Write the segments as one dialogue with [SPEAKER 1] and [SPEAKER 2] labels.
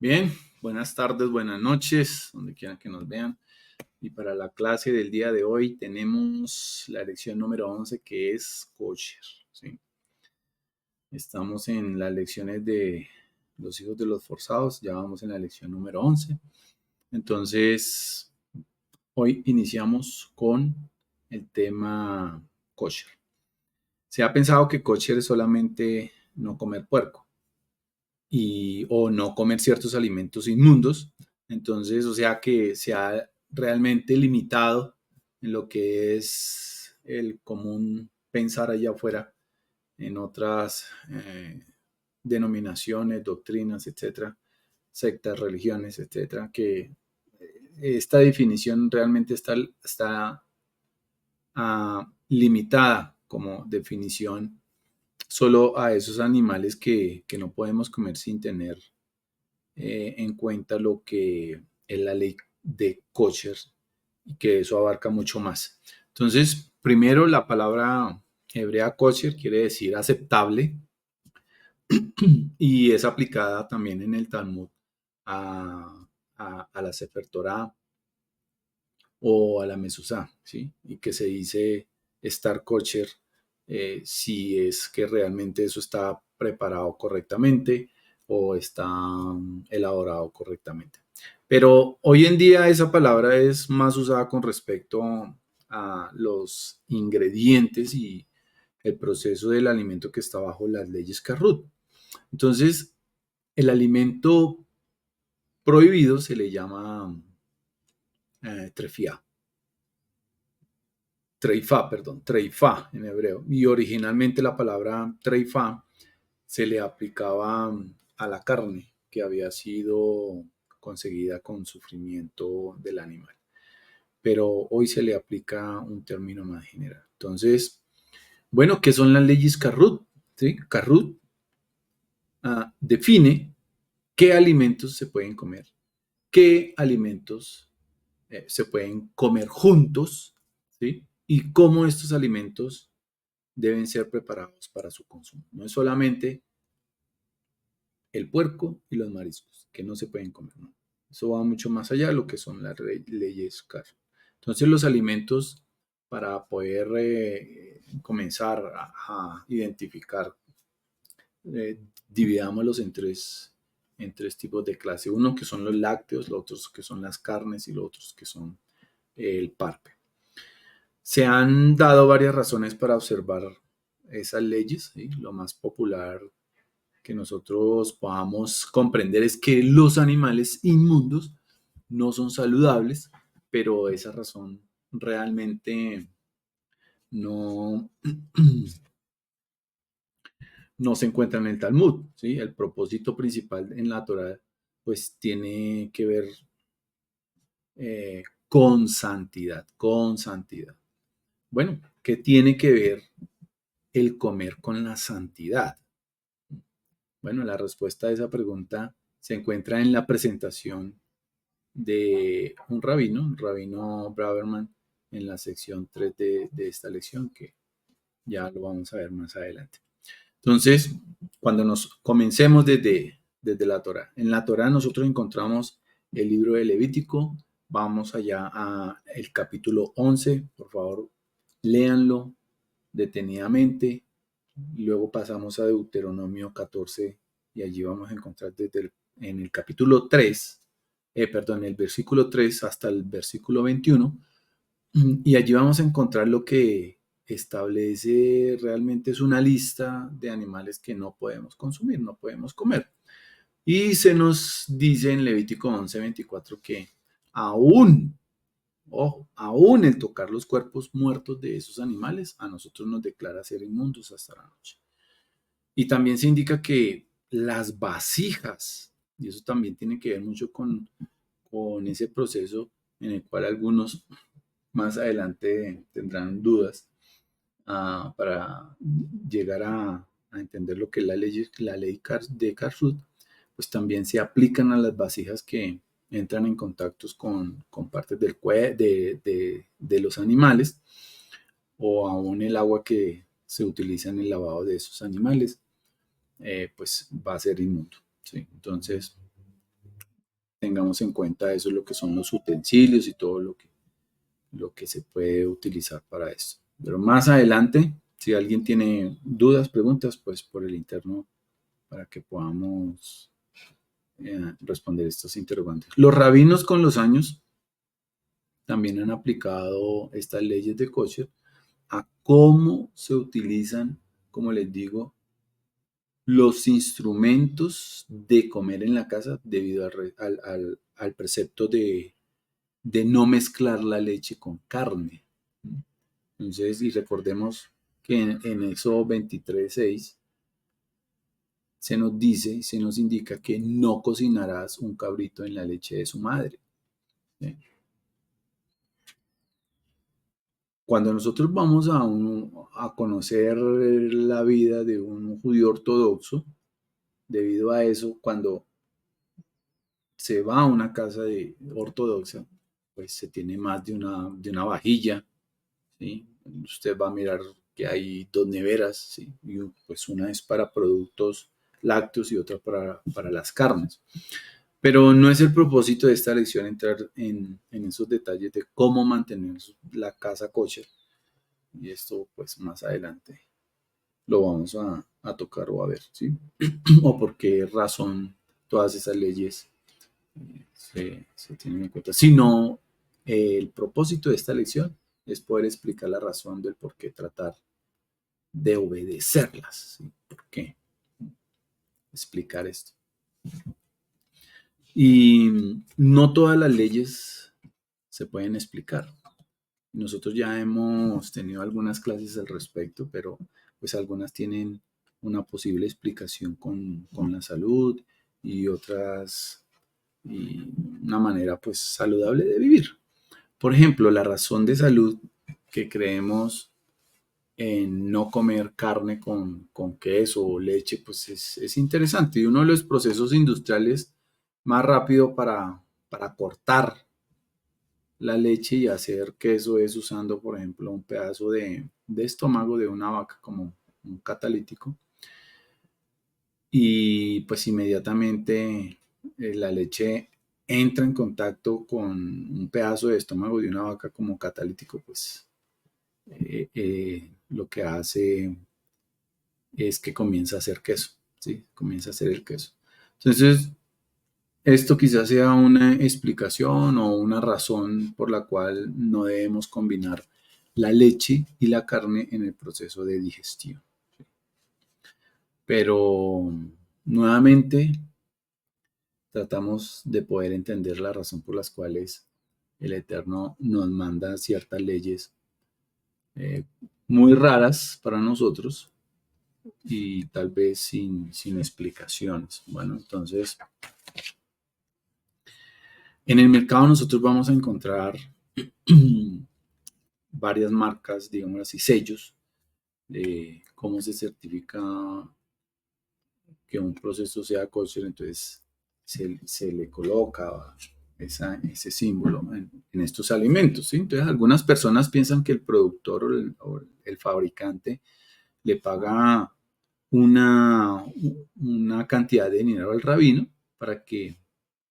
[SPEAKER 1] Bien, buenas tardes, buenas noches, donde quieran que nos vean. Y para la clase del día de hoy tenemos la lección número 11 que es kosher, ¿sí? Estamos en las lecciones de los hijos de los forzados, ya vamos en la lección número 11. Entonces, hoy iniciamos con el tema kosher. Se ha pensado que kosher es solamente no comer puerco o no comer ciertos alimentos inmundos. Entonces, o sea que se ha realmente limitado en lo que es el común pensar allá afuera en otras denominaciones, doctrinas, etcétera, sectas, religiones, etcétera, que esta definición realmente está limitada como definición solo a esos animales que no podemos comer sin tener en cuenta lo que es la ley de kosher y que eso abarca mucho más. Entonces, primero la palabra hebrea kosher quiere decir aceptable y es aplicada también en el Talmud a la Sefer Torah o a la Mezuzá, ¿sí? Y que se dice estar kosher si es que realmente eso está preparado correctamente o está elaborado correctamente. Pero hoy en día esa palabra es más usada con respecto a los ingredientes y el proceso del alimento que está bajo las leyes Carrut. Entonces, el alimento prohibido se le llama trefiá. Treifá en hebreo. Y originalmente la palabra treifá se le aplicaba a la carne que había sido conseguida con sufrimiento del animal. Pero hoy se le aplica un término más general. Entonces, bueno, ¿qué son las leyes Carrut? ¿Sí? Carrut define qué alimentos se pueden comer, qué alimentos se pueden comer juntos, ¿sí? Y cómo estos alimentos deben ser preparados para su consumo. No es solamente el puerco y los mariscos, que no se pueden comer, ¿no? Eso va mucho más allá de lo que son las leyes CAR. Entonces los alimentos, para poder comenzar a identificar, dividámoslos en tres tipos de clase. Uno que son los lácteos, los otros que son las carnes y los otros que son el parpe. Se han dado varias razones para observar esas leyes, ¿sí? Lo más popular que nosotros podamos comprender es que los animales inmundos no son saludables, pero esa razón realmente no, no se encuentra en el Talmud, ¿sí? El propósito principal en la Torah pues tiene que ver con santidad, con santidad. Bueno, ¿qué tiene que ver el comer con la santidad? Bueno, la respuesta a esa pregunta se encuentra en la presentación de un rabino Braverman, en la sección 3 de esta lección, que ya lo vamos a ver más adelante. Entonces, cuando nos comencemos desde la Torah, en la Torah nosotros encontramos el libro de Levítico, vamos allá a el capítulo 11, por favor, léanlo detenidamente, luego pasamos a Deuteronomio 14 y allí vamos a encontrar en el capítulo 3, el versículo 3 hasta el versículo 21, y allí vamos a encontrar lo que establece realmente es una lista de animales que no podemos consumir, no podemos comer. Y se nos dice en Levítico 11:24 que aún, ojo, aún el tocar los cuerpos muertos de esos animales a nosotros nos declara ser inmundos hasta la noche. Y también se indica que las vasijas, y eso también tiene que ver mucho con ese proceso en el cual algunos más adelante tendrán dudas para llegar a entender lo que es la ley de Karshut, pues también se aplican a las vasijas que entran en contactos con partes de los animales o aún el agua que se utiliza en el lavado de esos animales, pues va a ser inmundo, ¿sí? Entonces, tengamos en cuenta eso, lo que son los utensilios y todo lo que se puede utilizar para esto. Pero más adelante, si alguien tiene dudas, preguntas, pues por el interno para que podamos responder estos interrogantes. Los rabinos con los años también han aplicado estas leyes de kosher a cómo se utilizan, como les digo, los instrumentos de comer en la casa debido al precepto de no mezclar la leche con carne. Entonces, y recordemos que en Éxodo 23:6 se nos dice, se nos indica que no cocinarás un cabrito en la leche de su madre. ¿Sí? Cuando nosotros vamos a conocer la vida de un judío ortodoxo, debido a eso, cuando se va a una casa ortodoxa, pues se tiene más de una vajilla, ¿sí? Usted va a mirar que hay dos neveras, ¿sí? Y pues una es para productos lácteos y otra para las carnes. Pero no es el propósito de esta lección entrar en esos detalles de cómo mantener la casa kosher. Y esto pues más adelante lo vamos a tocar o a ver, ¿sí? O por qué razón todas esas leyes se tienen en cuenta. Sino el propósito de esta lección es poder explicar la razón del por qué tratar de obedecerlas. ¿Sí? ¿Por qué? Explicar esto. Y no todas las leyes se pueden explicar. Nosotros ya hemos tenido algunas clases al respecto, pero pues algunas tienen una posible explicación con la salud y otras y una manera pues saludable de vivir. Por ejemplo, la razón de salud que creemos en no comer carne con queso o leche, pues es interesante. Y uno de los procesos industriales más rápido para cortar la leche y hacer queso es usando, por ejemplo, un pedazo de estómago de una vaca como un catalítico. Y pues inmediatamente la leche entra en contacto con un pedazo de estómago de una vaca como catalítico, pues lo que hace es que comienza a hacer queso, ¿sí? Comienza a hacer el queso. Entonces, esto quizás sea una explicación o una razón por la cual no debemos combinar la leche y la carne en el proceso de digestión. Pero nuevamente tratamos de poder entender la razón por las cuales el Eterno nos manda ciertas leyes eh, muy raras para nosotros y tal vez sin explicaciones. Bueno, entonces en el mercado nosotros vamos a encontrar varias marcas, digamos así, sellos de cómo se certifica que un proceso sea kosher, entonces se le coloca ese símbolo en estos alimentos, ¿sí? Entonces algunas personas piensan que el productor o el fabricante le paga una cantidad de dinero al rabino para que,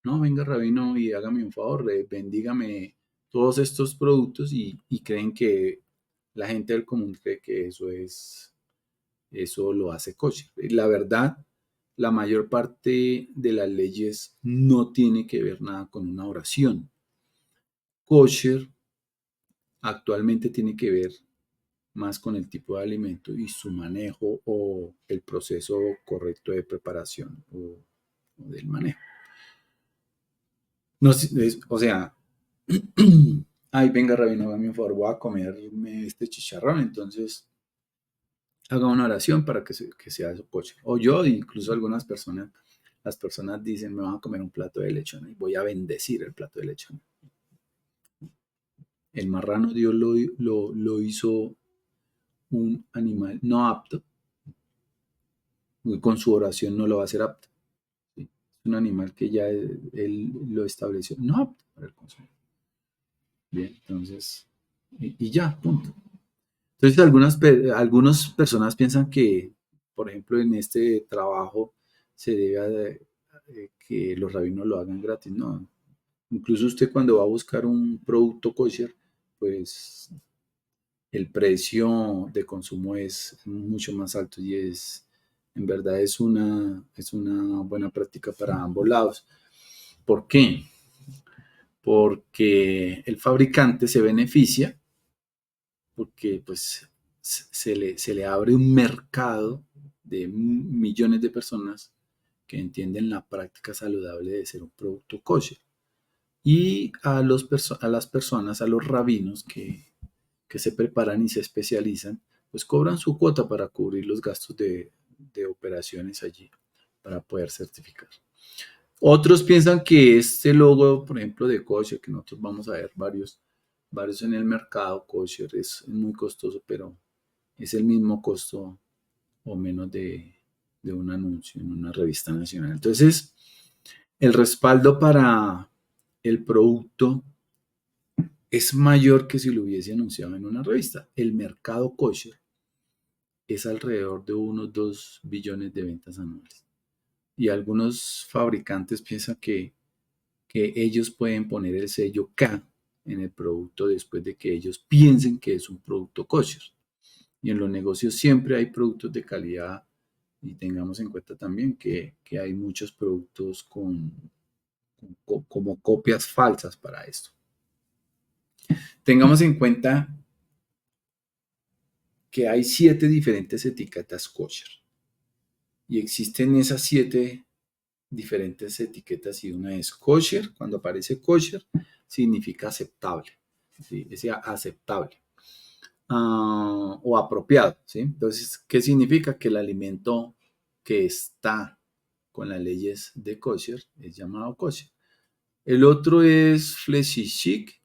[SPEAKER 1] no, venga rabino y hágame un favor, bendígame todos estos productos y creen que la gente del común cree que eso lo hace kosher. La verdad, la mayor parte de las leyes no tiene que ver nada con una oración. Kosher actualmente tiene que ver más con el tipo de alimento y su manejo o el proceso correcto de preparación o del manejo. No, o sea, ay, venga, rabino, hágame un favor, voy a comerme este chicharrón, entonces haga una oración para que sea eso kosher. O yo, incluso algunas personas, las personas dicen, me van a comer un plato de lechón y voy a bendecir el plato de lechón. El marrano Dios lo hizo un animal no apto, con su oración no lo va a hacer apto. ¿Sí? Es un animal que ya él lo estableció no apto para el consumo. Bien, entonces, y ya, punto. Entonces, algunas personas piensan que, por ejemplo, en este trabajo se debe que los rabinos lo hagan gratis, no. Incluso usted cuando va a buscar un producto kosher, pues el precio de consumo es mucho más alto y en verdad es una buena práctica para ambos lados. ¿Por qué? Porque el fabricante se beneficia porque pues se le abre un mercado de millones de personas que entienden la práctica saludable de ser un producto kosher. Y a las personas, a los rabinos que se preparan y se especializan, pues cobran su cuota para cubrir los gastos de operaciones allí, para poder certificar. Otros piensan que este logo, por ejemplo, de kosher, que nosotros vamos a ver varios en el mercado, kosher es muy costoso, pero es el mismo costo o menos de un anuncio en una revista nacional. Entonces, el respaldo para el producto es mayor que si lo hubiese anunciado en una revista. El mercado kosher es alrededor de unos 2 billones de ventas anuales. Y algunos fabricantes piensan que ellos pueden poner el sello K en el producto después de que ellos piensen que es un producto kosher. Y en los negocios siempre hay productos de calidad y tengamos en cuenta también que hay muchos productos como copias falsas para esto. Tengamos en cuenta que hay 7 diferentes etiquetas kosher y existen esas 7 diferentes etiquetas y una es kosher. Cuando aparece kosher significa aceptable, ¿sí? Es aceptable o apropiado, ¿sí? Entonces, ¿qué significa? Que el alimento que está con las leyes de kosher es llamado kosher. El otro es fleshishik,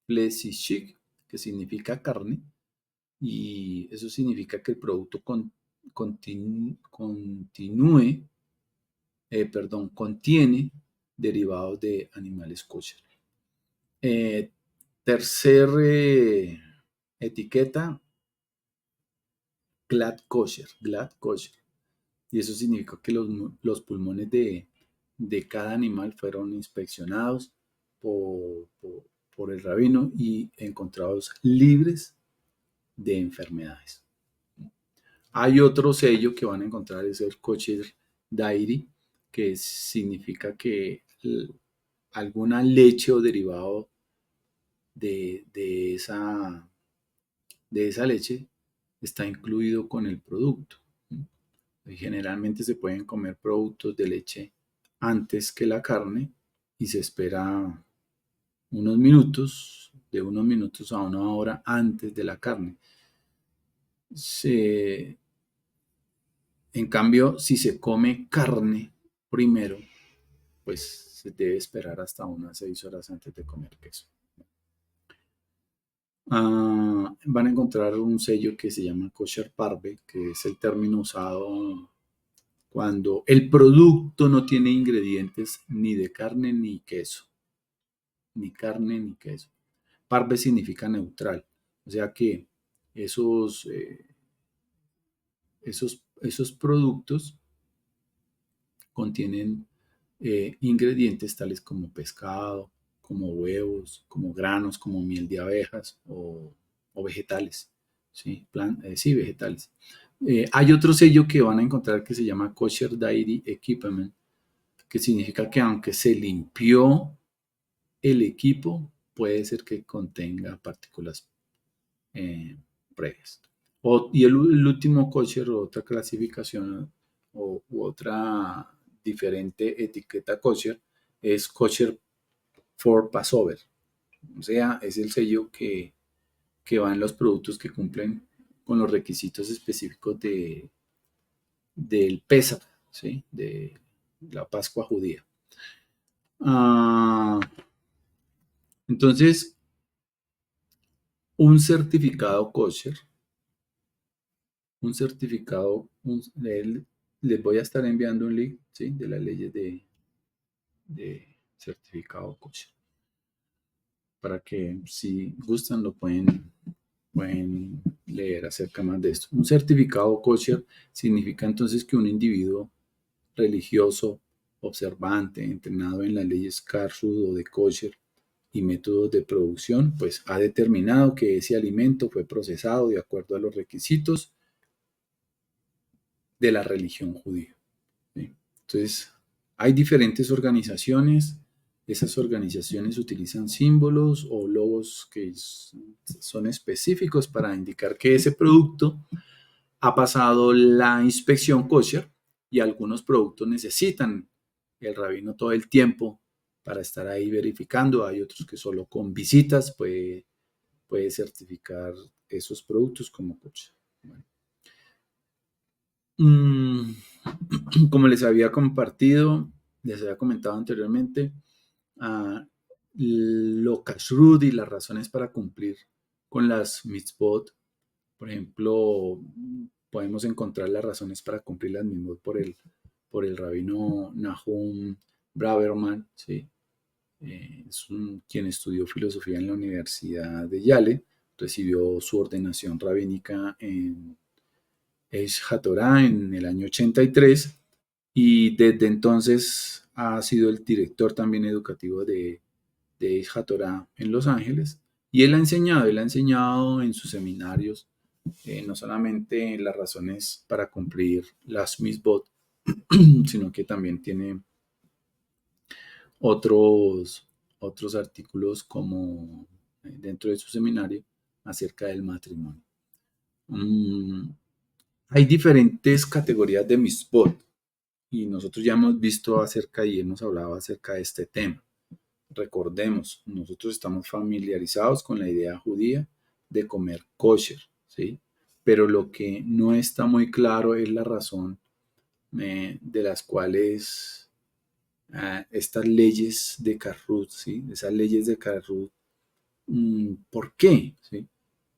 [SPEAKER 1] que significa carne, y eso significa que el producto contiene derivados de animales kosher. Tercer etiqueta, glad kosher. Y eso significa que los pulmones de cada animal fueron inspeccionados por el rabino y encontrados libres de enfermedades. Hay otro sello que van a encontrar, es el Kosher Dairy, que significa que alguna leche o derivado de esa leche está incluido con el producto. Generalmente se pueden comer productos de leche antes que la carne y se espera de unos minutos a una hora antes de la carne. En cambio, si se come carne primero, pues se debe esperar hasta unas 6 horas antes de comer queso. Van a encontrar un sello que se llama kosher parve, que es el término usado cuando el producto no tiene ingredientes ni de carne ni queso. Ni carne ni queso. Parve significa neutral, o sea que esos productos contienen ingredientes tales como pescado, como huevos, como granos, como miel de abejas o vegetales. ¿Sí? Sí, vegetales. Hay otro sello que van a encontrar que se llama Kosher Dairy Equipment, que significa que aunque se limpió el equipo, puede ser que contenga partículas previas. Y el último kosher, otra clasificación u otra diferente etiqueta kosher, es kosher for Passover. O sea, es el sello que va en los productos que cumplen con los requisitos específicos del Pesach, ¿sí? De la Pascua judía. Entonces, un certificado kosher, les voy a estar enviando un link, ¿sí? De las leyes de certificado kosher, para que si gustan lo pueden leer acerca más de esto. Un certificado kosher significa entonces que un individuo religioso observante, entrenado en las leyes Karshud o de kosher y métodos de producción, pues ha determinado que ese alimento fue procesado de acuerdo a los requisitos de la religión judía. ¿Sí? Entonces, hay diferentes organizaciones. Esas organizaciones utilizan símbolos o logos que son específicos para indicar que ese producto ha pasado la inspección kosher y algunos productos necesitan el rabino todo el tiempo para estar ahí verificando. Hay otros que solo con visitas puede certificar esos productos como kosher. Bueno. Como les había compartido, les había comentado anteriormente, lo kashrut y las razones para cumplir con las mitzvot. Por ejemplo, podemos encontrar las razones para cumplir las mitzvot por el rabino Nahum Braverman, ¿sí? Quien estudió filosofía en la Universidad de Yale, recibió su ordenación rabínica en Aish HaTorah en el año 83 y desde entonces ha sido el director también educativo de Aish HaTorah en Los Ángeles y él ha enseñado en sus seminarios no solamente las razones para cumplir las mitzvot, sino que también tiene otros, otros artículos como dentro de su seminario acerca del matrimonio. Hay diferentes categorías de mitzvot y nosotros ya hemos visto acerca y hemos hablado acerca de este tema. Recordemos, nosotros estamos familiarizados con la idea judía de comer kosher, ¿sí? Pero lo que no está muy claro es la razón de las cuales estas leyes de Karut, ¿sí? Esas leyes de Karut, ¿por qué? ¿Sí?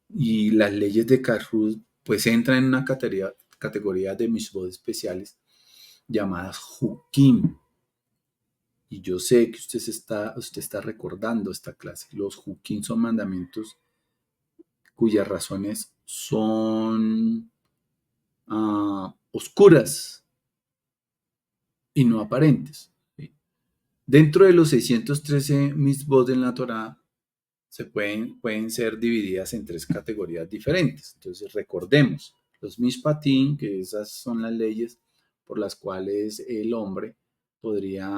[SPEAKER 1] Y las leyes de Karut pues entran en una categoría de mitzvot especiales llamadas Hukim. Y yo sé que usted está recordando esta clase. Los Hukim son mandamientos cuyas razones son oscuras y no aparentes. ¿Sí? Dentro de los 613 mitzvot en la Torah pueden ser divididas en tres categorías diferentes. Entonces recordemos, los mishpatim, que esas son las leyes por las cuales el hombre podría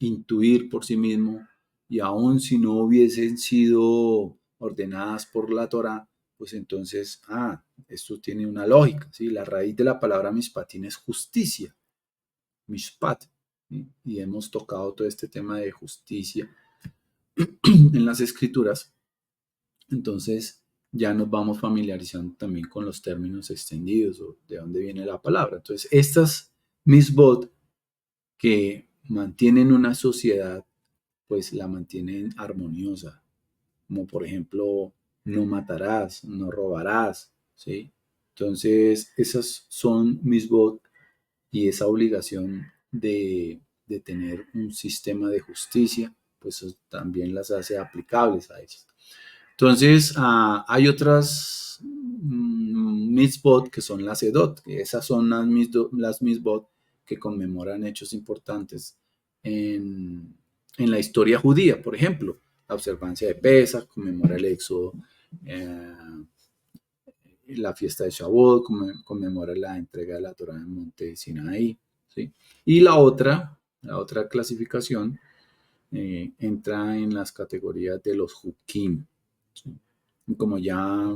[SPEAKER 1] intuir por sí mismo y aun si no hubiesen sido ordenadas por la Torah, pues entonces, esto tiene una lógica, ¿sí? La raíz de la palabra mishpatim es justicia, mishpat, ¿sí? Y hemos tocado todo este tema de justicia en las escrituras. Entonces ya nos vamos familiarizando también con los términos extendidos o de dónde viene la palabra. Entonces, estas misbot que mantienen una sociedad, pues la mantienen armoniosa, como por ejemplo, no matarás, no robarás, ¿sí? Entonces, esas son misbot y esa obligación de tener un sistema de justicia, pues también las hace aplicables a ellas. Entonces, hay otras mitzvot que son las edot, que esas son las mitzvot que conmemoran hechos importantes en la historia judía. Por ejemplo, la observancia de Pesach conmemora el éxodo, eh, la fiesta de Shavuot conmemora la entrega de la Torah en el monte Sinaí. ¿Sí? Y la otra clasificación entra en las categorías de los Hukim. ¿Sí? Como ya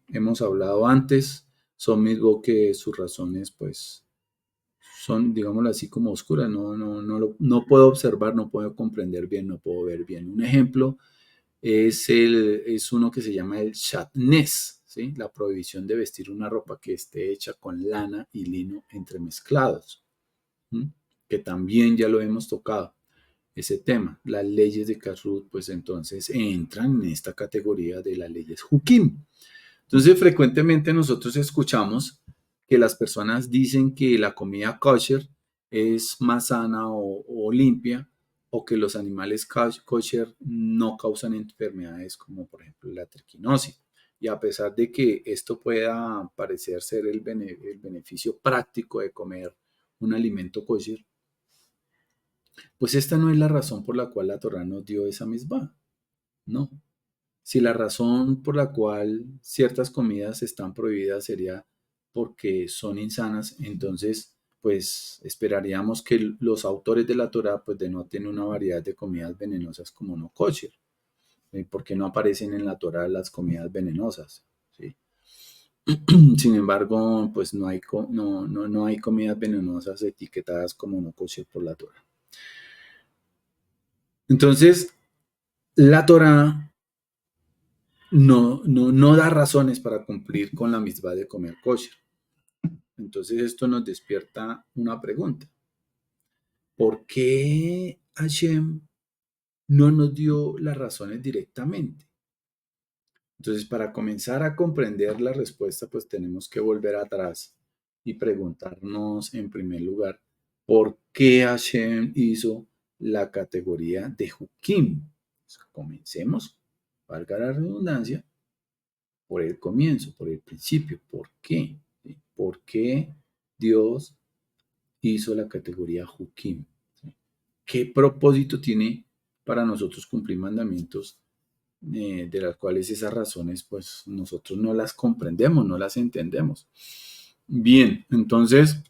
[SPEAKER 1] hemos hablado antes, son mismo que sus razones pues son, digámoslo así, como oscuras, no puedo observar, no puedo comprender bien, no puedo ver bien. Un ejemplo es uno que se llama el shatnez, ¿sí? La prohibición de vestir una ropa que esté hecha con lana y lino entremezclados, ¿sí? Que también ya lo hemos tocado ese tema. Las leyes de Kashrut, pues entonces entran en esta categoría de las leyes Hukim. Entonces, frecuentemente nosotros escuchamos que las personas dicen que la comida kosher es más sana o limpia, o que los animales kosher no causan enfermedades como por ejemplo la triquinosis. Y a pesar de que esto pueda parecer ser el beneficio práctico de comer un alimento kosher, Pues esta no es la razón por la cual la Torá nos dio esa misma. No. Si la razón por la cual ciertas comidas están prohibidas sería porque son insanas, entonces pues esperaríamos que los autores de la Torá pues denoten una variedad de comidas venenosas como no kosher. ¿Por qué no aparecen en la Torá las comidas venenosas? ¿Sí? Sin embargo, pues no hay comidas venenosas etiquetadas como no kosher por la Torá. Entonces, la Torá no da razones para cumplir con la mitzvah de comer kosher. Entonces esto nos despierta una pregunta. ¿Por qué Hashem no nos dio las razones directamente? Entonces, para comenzar a comprender la respuesta, pues tenemos que volver atrás y preguntarnos en primer lugar, ¿por qué Hashem hizo la categoría de Hukim? Comencemos, valga la redundancia, por el comienzo, por el principio. ¿Por qué? ¿Sí? ¿Por qué Dios hizo la categoría Hukim? ¿Sí? ¿Qué propósito tiene para nosotros cumplir mandamientos de las cuales esas razones pues nosotros no las comprendemos, no las entendemos? Bien, entonces,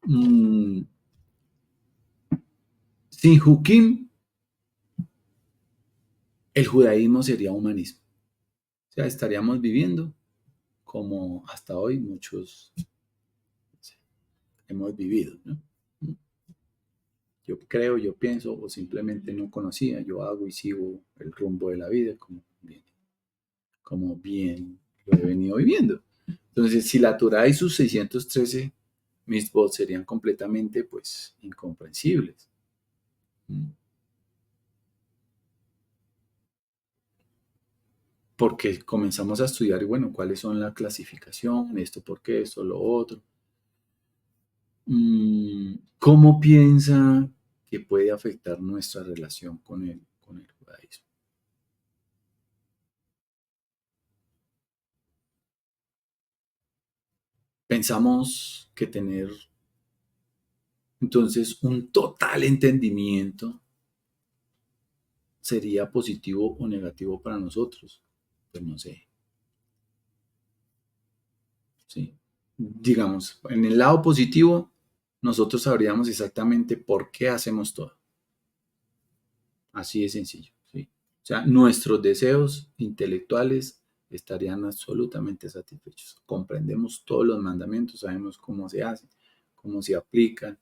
[SPEAKER 1] mmm, sin Hukim, el judaísmo sería humanismo. O sea, estaríamos viviendo como hasta hoy muchos hemos vivido, ¿no? Yo creo, yo pienso, o simplemente no conocía, yo hago y sigo el rumbo de la vida como bien lo he venido viviendo. Entonces, si la Torah y sus 613 mitzvot serían completamente, pues, incomprensibles. Porque comenzamos a estudiar, y bueno, cuáles son la clasificación, esto, por qué, esto, lo otro. ¿Cómo piensa que puede afectar nuestra relación con el judaísmo? Pensamos que tener entonces un total entendimiento sería positivo o negativo para nosotros. Pues no sé, ¿sí? Digamos, en el lado positivo, nosotros sabríamos exactamente por qué hacemos todo. Así de sencillo, ¿sí? O sea, nuestros deseos intelectuales estarían absolutamente satisfechos. Comprendemos todos los mandamientos, sabemos cómo se hacen, cómo se aplican,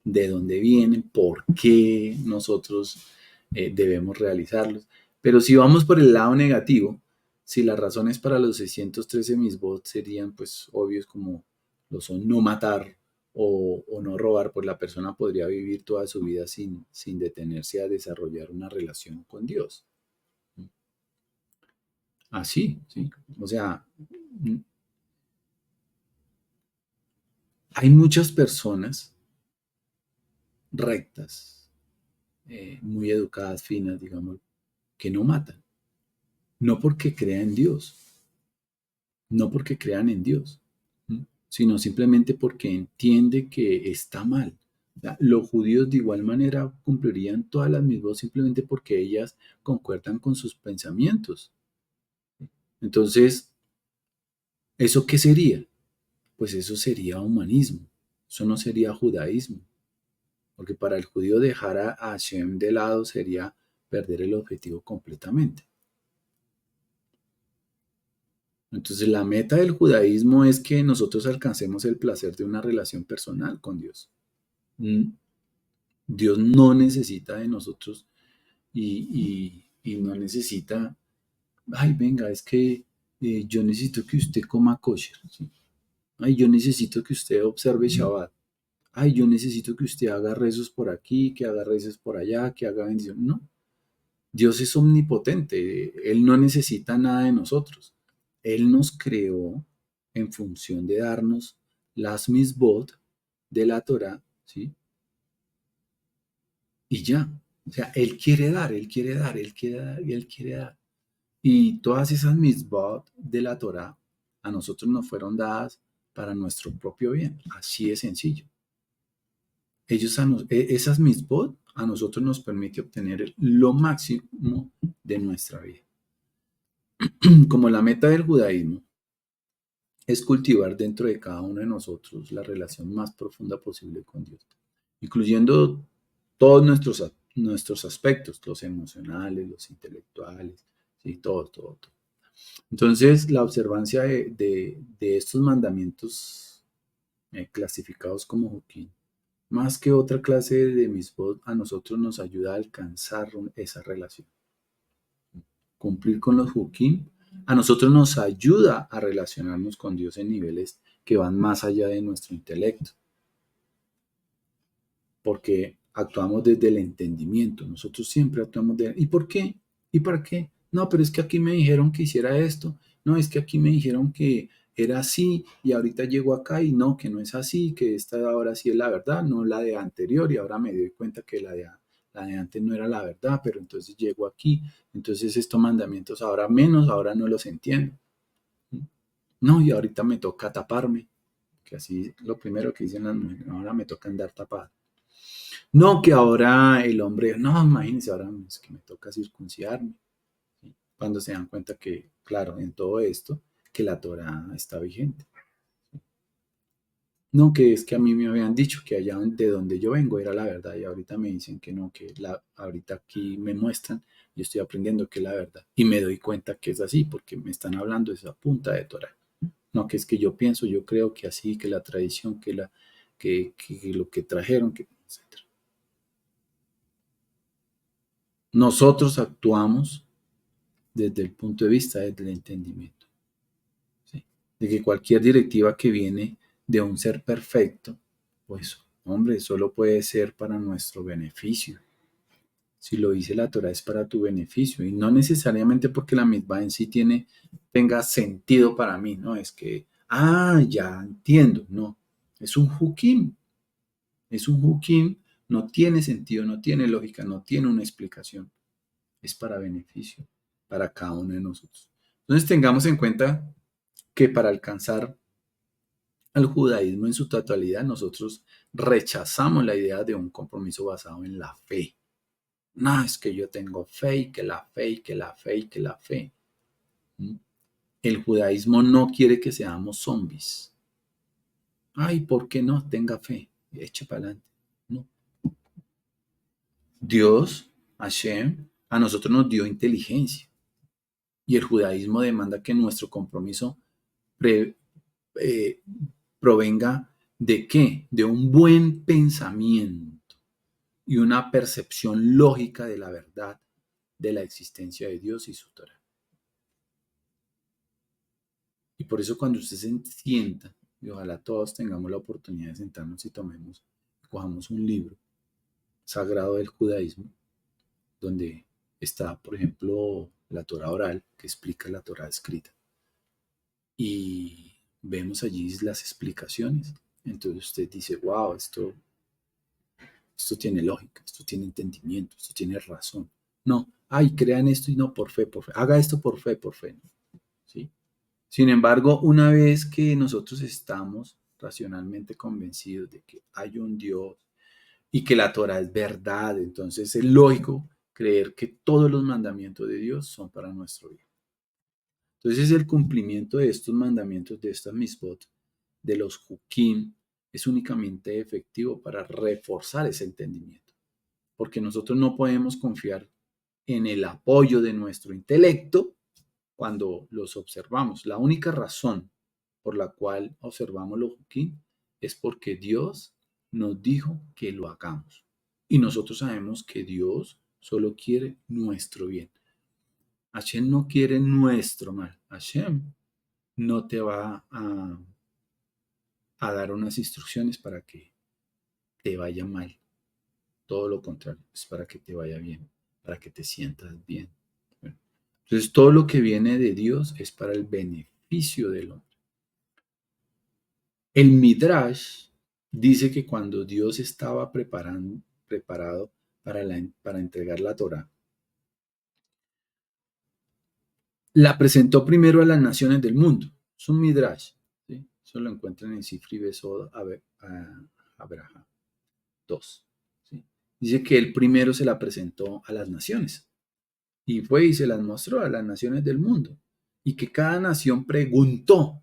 [SPEAKER 1] de dónde vienen, por qué nosotros debemos realizarlos. Pero si vamos por el lado negativo, si las razones para los 613 misbot serían pues obvios como lo son no matar o no robar, pues la persona podría vivir toda su vida sin detenerse a desarrollar una relación con Dios. Así, ¿sí? O sea, hay muchas personas rectas, muy educadas, finas, digamos, que no matan. No porque crean en Dios, no porque crean en Dios, sino simplemente porque entiende que está mal. O sea, los judíos de igual manera cumplirían todas las mismas simplemente porque ellas concuerdan con sus pensamientos. Entonces, ¿eso qué sería? Pues eso sería humanismo, eso no sería judaísmo, porque para el judío dejar a Hashem de lado sería perder el objetivo completamente. Entonces, la meta del judaísmo es que nosotros alcancemos el placer de una relación personal con Dios. Mm, Dios no necesita de nosotros y no necesita, ay, venga, es que yo necesito que usted coma kosher, ¿sí? Ay, yo necesito que usted observe Shabbat. Ay, yo necesito que usted haga rezos por aquí, que haga rezos por allá, que haga bendición. No, Dios es omnipotente, Él no necesita nada de nosotros. Él nos creó en función de darnos las misbot de la Torah, ¿sí? Y ya. O sea, Él quiere dar, Él quiere dar, Él quiere dar y Él quiere dar. Y todas esas misbot de la Torah a nosotros nos fueron dadas para nuestro propio bien. Así de sencillo. esas mitzvot a nosotros nos permite obtener lo máximo de nuestra vida. Como la meta del judaísmo es cultivar dentro de cada uno de nosotros la relación más profunda posible con Dios, incluyendo todos nuestros aspectos, los emocionales, los intelectuales, ¿sí? Todo. Entonces, la observancia de estos mandamientos clasificados como Juquín, más que otra clase de mitzvot, a nosotros nos ayuda a alcanzar esa relación. Cumplir con los Juquín a nosotros nos ayuda a relacionarnos con Dios en niveles que van más allá de nuestro intelecto, porque actuamos desde el entendimiento. Nosotros siempre actuamos de... ¿Y por qué? ¿Y para qué? No, pero es que aquí me dijeron que hiciera esto. No, es que aquí me dijeron que era así y ahorita llego acá y no, que no es así, que esta ahora sí es la verdad, no la de anterior y ahora me doy cuenta que la de antes no era la verdad, pero entonces llego aquí, entonces estos mandamientos ahora menos, ahora no los entiendo. No, y ahorita me toca taparme, que así lo primero que dicen las mujeres, ahora me toca andar tapado. No, que ahora el hombre, no, imagínense, ahora es que me toca circuncidarme. ¿Sí? Cuando se dan cuenta que, claro, en todo esto, que la Torah está vigente. No, que es que a mí me habían dicho que allá de donde yo vengo era la verdad y ahorita me dicen que no, que ahorita aquí me muestran, yo estoy aprendiendo que es la verdad y me doy cuenta que es así porque me están hablando de esa punta de Torah. No, que es que yo pienso, yo creo que así, que la tradición, que lo que trajeron, que, etc. Nosotros actuamos desde el punto de vista del entendimiento, ¿sí? De que cualquier directiva que viene de un ser perfecto, pues, hombre, solo puede ser para nuestro beneficio. Si lo dice la Torah es para tu beneficio y no necesariamente porque la mitzvah en sí tenga sentido para mí, no es que, ya entiendo, no, es un hukim, no tiene sentido, no tiene lógica, no tiene una explicación, es para beneficio, para cada uno de nosotros. Entonces tengamos en cuenta que para alcanzar al judaísmo en su totalidad, nosotros rechazamos la idea de un compromiso basado en la fe. No, es que yo tengo fe y que la fe y que la fe y que la fe. ¿Mm? El judaísmo no quiere que seamos zombies. Ay, ¿por qué no? Tenga fe, eche para adelante. No. Dios, Hashem, a nosotros nos dio inteligencia y el judaísmo demanda que nuestro compromiso pre- eh, provenga de qué? De un buen pensamiento y una percepción lógica de la verdad de la existencia de Dios y su Torah. Y por eso cuando usted se sienta, y ojalá todos tengamos la oportunidad de sentarnos y cojamos un libro sagrado del judaísmo, donde está, por ejemplo, la Torah oral, que explica la Torah escrita. Y vemos allí las explicaciones. Entonces usted dice, wow, esto tiene lógica, esto tiene entendimiento, esto tiene razón. No, crean esto y no por fe, por fe. Haga esto por fe. ¿Sí? Sin embargo, una vez que nosotros estamos racionalmente convencidos de que hay un Dios y que la Torah es verdad, entonces es lógico creer que todos los mandamientos de Dios son para nuestro bien. Entonces el cumplimiento de estos mandamientos, de estas mitzvot, de los hukim, es únicamente efectivo para reforzar ese entendimiento. Porque nosotros no podemos confiar en el apoyo de nuestro intelecto cuando los observamos. La única razón por la cual observamos los hukim es porque Dios nos dijo que lo hagamos. Y nosotros sabemos que Dios solo quiere nuestro bien. Hashem no quiere nuestro mal. Hashem no te va a dar unas instrucciones para que te vaya mal. Todo lo contrario, es para que te vaya bien, para que te sientas bien. Bueno, entonces, todo lo que viene de Dios es para el beneficio del hombre. El Midrash dice que cuando Dios estaba preparado para entregar la Torah, la presentó primero a las naciones del mundo. Es un Midrash. ¿Sí? Eso lo encuentran en Sifri Besod Abraham. 2. ¿Sí? Dice que él primero se la presentó a las naciones y fue y se las mostró a las naciones del mundo y que cada nación preguntó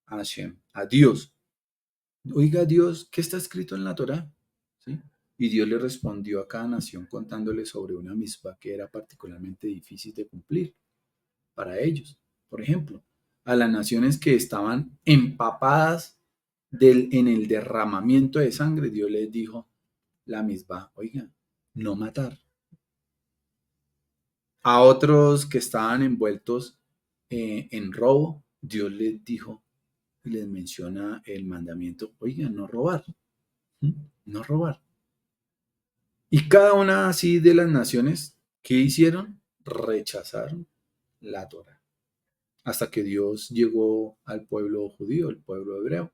[SPEAKER 1] a Hashem, a Dios, oiga Dios, ¿qué está escrito en la Torá? ¿Sí? Y Dios le respondió a cada nación contándole sobre una misma que era particularmente difícil de cumplir para ellos. Por ejemplo, a las naciones que estaban empapadas en el derramamiento de sangre, Dios les dijo la misma, oiga, no matar. A otros que estaban envueltos en robo, Dios les dijo, les menciona el mandamiento, oiga, no robar, no robar. Y cada una así de las naciones, ¿qué hicieron? Rechazaron la Torá. Hasta que Dios llegó al pueblo judío, el pueblo hebreo.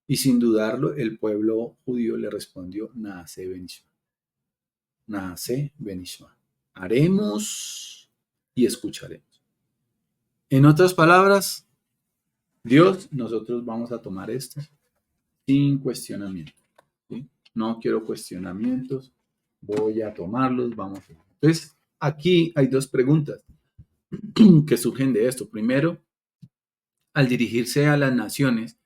[SPEAKER 1] Y sin dudarlo, el pueblo judío le respondió, Naase Benishma. Naase Benishma. Haremos y escucharemos. En otras palabras, Dios, nosotros vamos a tomar esto sin cuestionamiento. ¿Sí? No quiero cuestionamientos, voy a tomarlos, vamos a... Entonces, aquí hay dos preguntas que surgen de esto. Primero, al dirigirse a las naciones,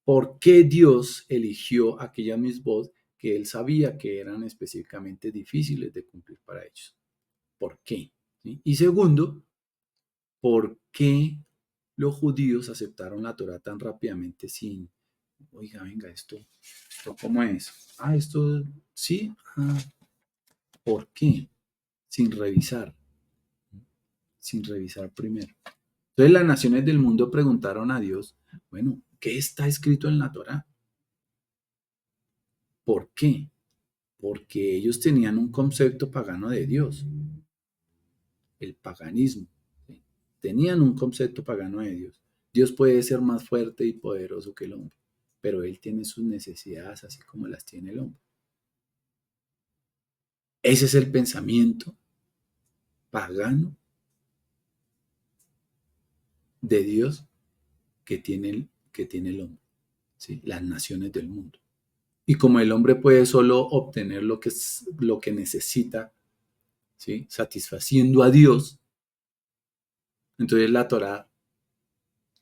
[SPEAKER 1] ¿por qué Dios eligió aquellas misbos que él sabía que eran específicamente difíciles de cumplir para ellos? ¿Por qué? ¿Sí? Y segundo, ¿por qué los judíos aceptaron la Torah tan rápidamente sin, oiga, venga, esto cómo es? Ah, esto sí, ¿por qué? Sin revisar, sin revisar primero. Entonces las naciones del mundo preguntaron a Dios, bueno, ¿qué está escrito en la Torah? ¿Por qué? Porque ellos tenían un concepto pagano de Dios, el paganismo. ¿Sí? Tenían un concepto pagano de Dios. Dios puede ser más fuerte y poderoso que el hombre, pero Él tiene sus necesidades así como las tiene el hombre. Ese es el pensamiento pagano de Dios que tiene el hombre, ¿sí? Las naciones del mundo. Y como el hombre puede solo obtener lo que necesita, ¿sí? Satisfaciendo a Dios, entonces la Torah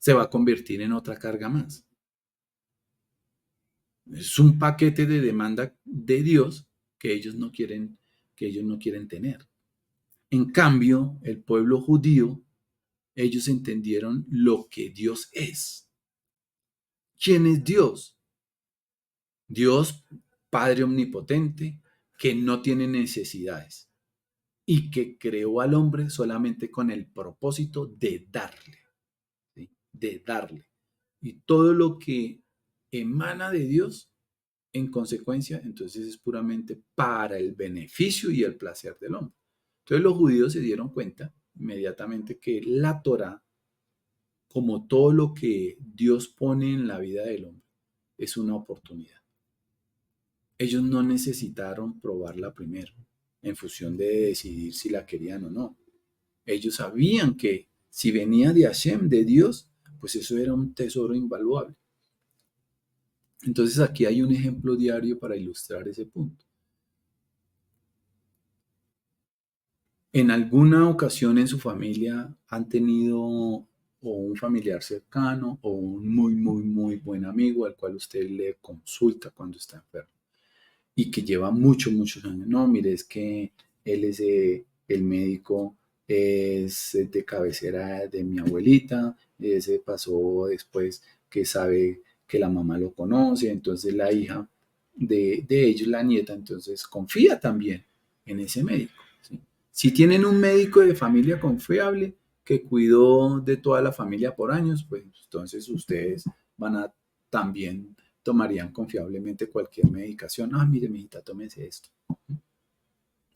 [SPEAKER 1] se va a convertir en otra carga más. Es un paquete de demanda de Dios que que ellos no quieren tener. En cambio, el pueblo judío, ellos entendieron lo que Dios es. ¿Quién es Dios? Dios, Padre omnipotente, que no tiene necesidades y que creó al hombre solamente con el propósito de darle, ¿sí? De darle. Y todo lo que emana de Dios, en consecuencia, entonces es puramente para el beneficio y el placer del hombre. Entonces los judíos se dieron cuenta inmediatamente que la Torah, como todo lo que Dios pone en la vida del hombre, es una oportunidad. Ellos no necesitaron probarla primero, en función de decidir si la querían o no. Ellos sabían que si venía de Hashem, de Dios, pues eso era un tesoro invaluable. Entonces aquí hay un ejemplo diario para ilustrar ese punto. ¿En alguna ocasión en su familia han tenido o un familiar cercano o un muy buen amigo al cual usted le consulta cuando está enfermo y que lleva muchos años? No, mire, es que él es el médico, es de cabecera de mi abuelita, ese pasó después que sabe que la mamá lo conoce, entonces la hija de ellos, la nieta, entonces confía también en ese médico. ¿Sí? Si tienen un médico de familia confiable que cuidó de toda la familia por años, pues entonces ustedes van a también tomarían confiablemente cualquier medicación. Ah, mire, mijita, tómese esto.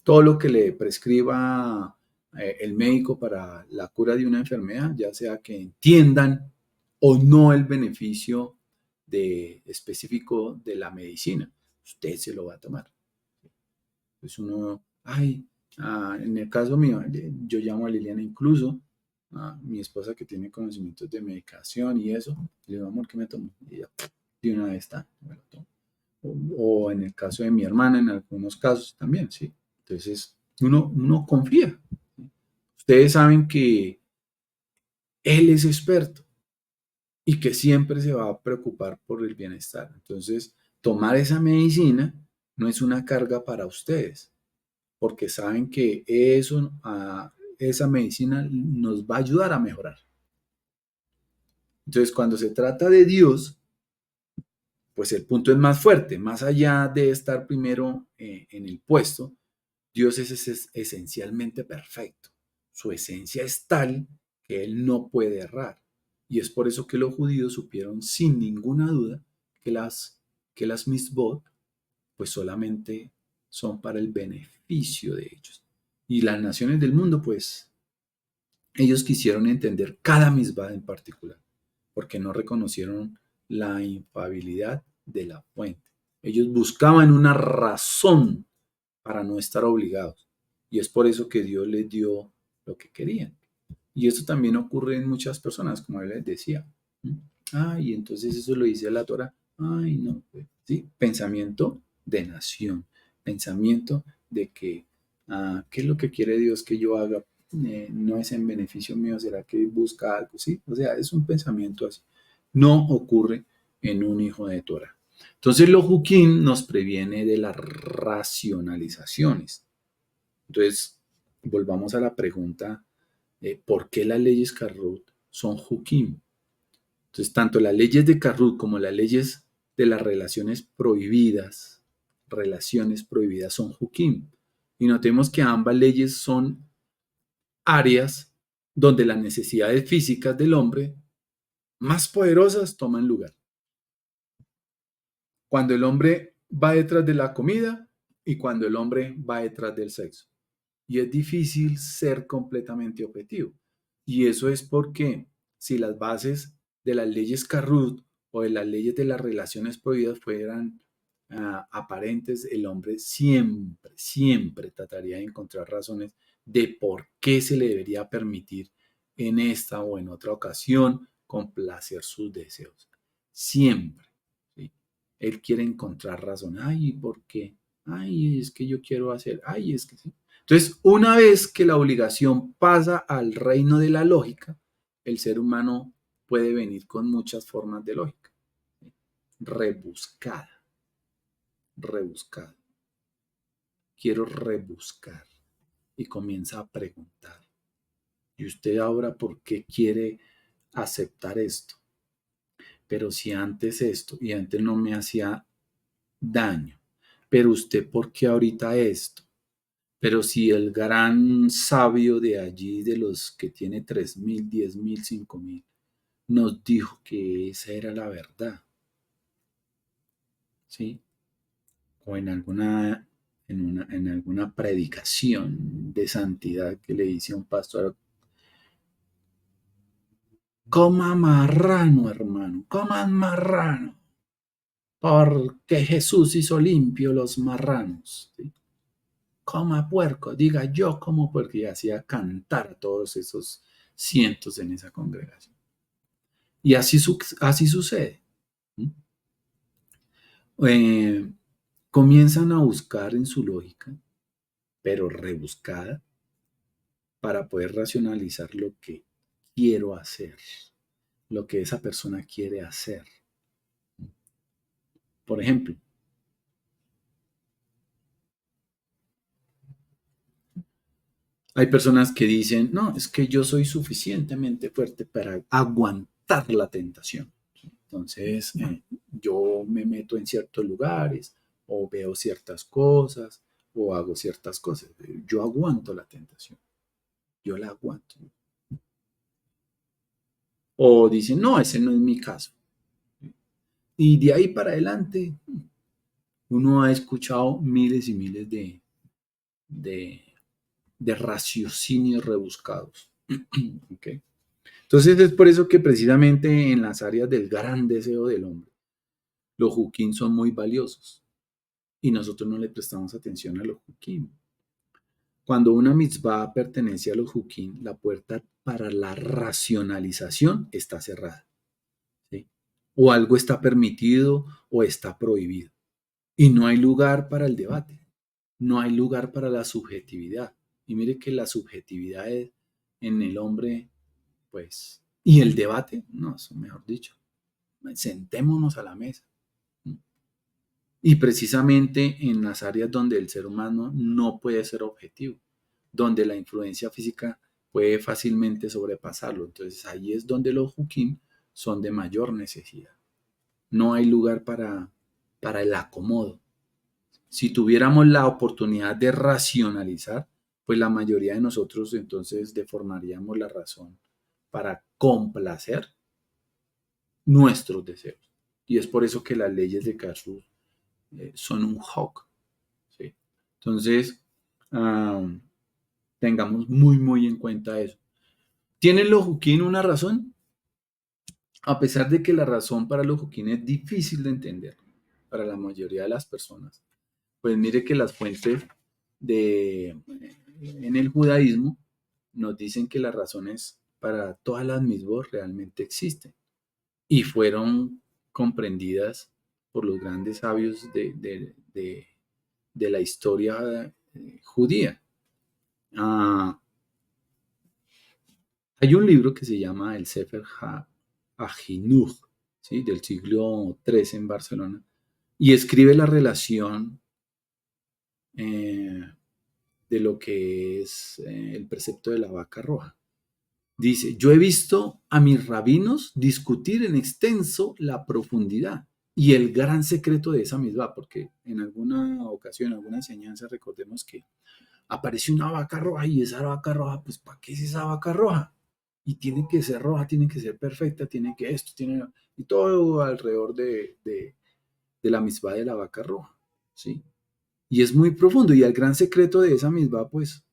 [SPEAKER 1] Todo lo que le prescriba el médico para la cura de una enfermedad, ya sea que entiendan o no el beneficio específico de la medicina, usted se lo va a tomar. Pues uno, en el caso mío, yo llamo a Liliana incluso, a mi esposa que tiene conocimientos de medicación y eso, le digo, amor, ¿qué me tomo? Y ella, de una vez está, me lo tomo. o en el caso de mi hermana, en algunos casos también, ¿sí? Entonces, uno confía. Ustedes saben que él es experto y que siempre se va a preocupar por el bienestar. Entonces, tomar esa medicina no es una carga para ustedes, porque saben que esa medicina nos va a ayudar a mejorar. Entonces, cuando se trata de Dios, pues el punto es más fuerte, más allá de estar primero en el puesto, Dios es esencialmente perfecto. Su esencia es tal que Él no puede errar. Y es por eso que los judíos supieron sin ninguna duda que las misbot pues solamente son para el beneficio de ellos. Y las naciones del mundo pues ellos quisieron entender cada misbah en particular, porque no reconocieron la infabilidad de la fuente. Ellos buscaban una razón para no estar obligados. Y es por eso que Dios les dio lo que querían. Y esto también ocurre en muchas personas, como él les decía. Ay, entonces eso lo dice la Torah. Ay, no. ¿Sí? Pensamiento de nación. Pensamiento de que, ¿qué es lo que quiere Dios que yo haga? No es en beneficio mío, ¿será que busca algo? Sí, o sea, es un pensamiento así. No ocurre en un hijo de Torah. Entonces, lo Jukim nos previene de las racionalizaciones. Entonces, volvamos a la pregunta, ¿por qué las leyes Carrut son Jukim? Entonces, tanto las leyes de Carrut como las leyes de las relaciones prohibidas son Jukim. Y notemos que ambas leyes son áreas donde las necesidades físicas del hombre más poderosas toman lugar. Cuando el hombre va detrás de la comida y cuando el hombre va detrás del sexo. Y es difícil ser completamente objetivo. Y eso es porque si las bases de las leyes Carrut o de las leyes de las relaciones prohibidas fueran aparentes, el hombre siempre, siempre trataría de encontrar razones de por qué se le debería permitir en esta o en otra ocasión complacer sus deseos. Siempre. ¿Sí? Él quiere encontrar razón. Ay, ¿por qué? Ay, es que yo quiero hacer. Ay, es que sí. Entonces, una vez que la obligación pasa al reino de la lógica, el ser humano puede venir con muchas formas de lógica. Rebuscada, rebuscada. Quiero rebuscar. Y comienza a preguntar. ¿Y usted ahora por qué quiere aceptar esto? Pero si antes esto y antes no me hacía daño, pero usted por qué ahorita esto? Pero si el gran sabio de allí, de los que tiene 3.000, 10.000, 5.000, nos dijo que esa era la verdad, ¿sí? O en alguna predicación de santidad que le dice a un pastor, coma marrano, hermano, coman marrano, porque Jesús hizo limpio los marranos, ¿sí? Coma puerco, diga yo como puerco, y hacía cantar a todos esos cientos en esa congregación. Y así sucede. Eh, Comienzan a buscar en su lógica, pero rebuscada, para poder racionalizar lo que quiero hacer, lo que esa persona quiere hacer. Por ejemplo, hay personas que dicen, no, es que yo soy suficientemente fuerte para aguantar la tentación. Entonces, yo me meto en ciertos lugares o veo ciertas cosas o hago ciertas cosas. Yo aguanto la tentación. Yo la aguanto. O dicen, no, ese no es mi caso. Y de ahí para adelante, uno ha escuchado miles y miles de, de raciocinios rebuscados. ¿Okay? Entonces es por eso que precisamente en las áreas del gran deseo del hombre, los juquín son muy valiosos y nosotros no le prestamos atención a los juquín. Cuando una mitzvah pertenece a los juquín, la puerta para la racionalización está cerrada. ¿Sí? O algo está permitido o está prohibido. Y no hay lugar para el debate, no hay lugar para la subjetividad. Y mire que la subjetividad es en el hombre, pues, y el debate, no, eso mejor dicho, sentémonos a la mesa. Y precisamente en las áreas donde el ser humano no puede ser objetivo, donde la influencia física puede fácilmente sobrepasarlo. Entonces ahí es donde los hukim son de mayor necesidad. No hay lugar para el acomodo. Si tuviéramos la oportunidad de racionalizar, pues la mayoría de nosotros entonces deformaríamos la razón para complacer nuestros deseos. Y es por eso que las leyes de Kashmir son un hawk. ¿Sí? Entonces, um, tengamos muy en cuenta eso. ¿Tienen los Juquín una razón? A pesar de que la razón para los Juquín es difícil de entender para la mayoría de las personas, pues mire que las fuentes en el judaísmo nos dicen que las razones para todas las misbos realmente existen y fueron comprendidas por los grandes sabios de la historia judía. Ah, hay un libro que se llama el Sefer HaHinuch, ¿sí? Del siglo XIII en Barcelona, y escribe la relación eh, de lo que es el precepto de la vaca roja. Dice, yo he visto a mis rabinos discutir en extenso la profundidad y el gran secreto de esa misma, porque en alguna ocasión, en alguna enseñanza, recordemos que aparece una vaca roja y esa vaca roja, pues ¿para qué es esa vaca roja? Y tiene que ser roja, tiene que ser perfecta, tiene que esto, tiene... Y todo alrededor de la misma de la vaca roja, ¿sí? Y es muy profundo y el gran secreto de esa misma, pues,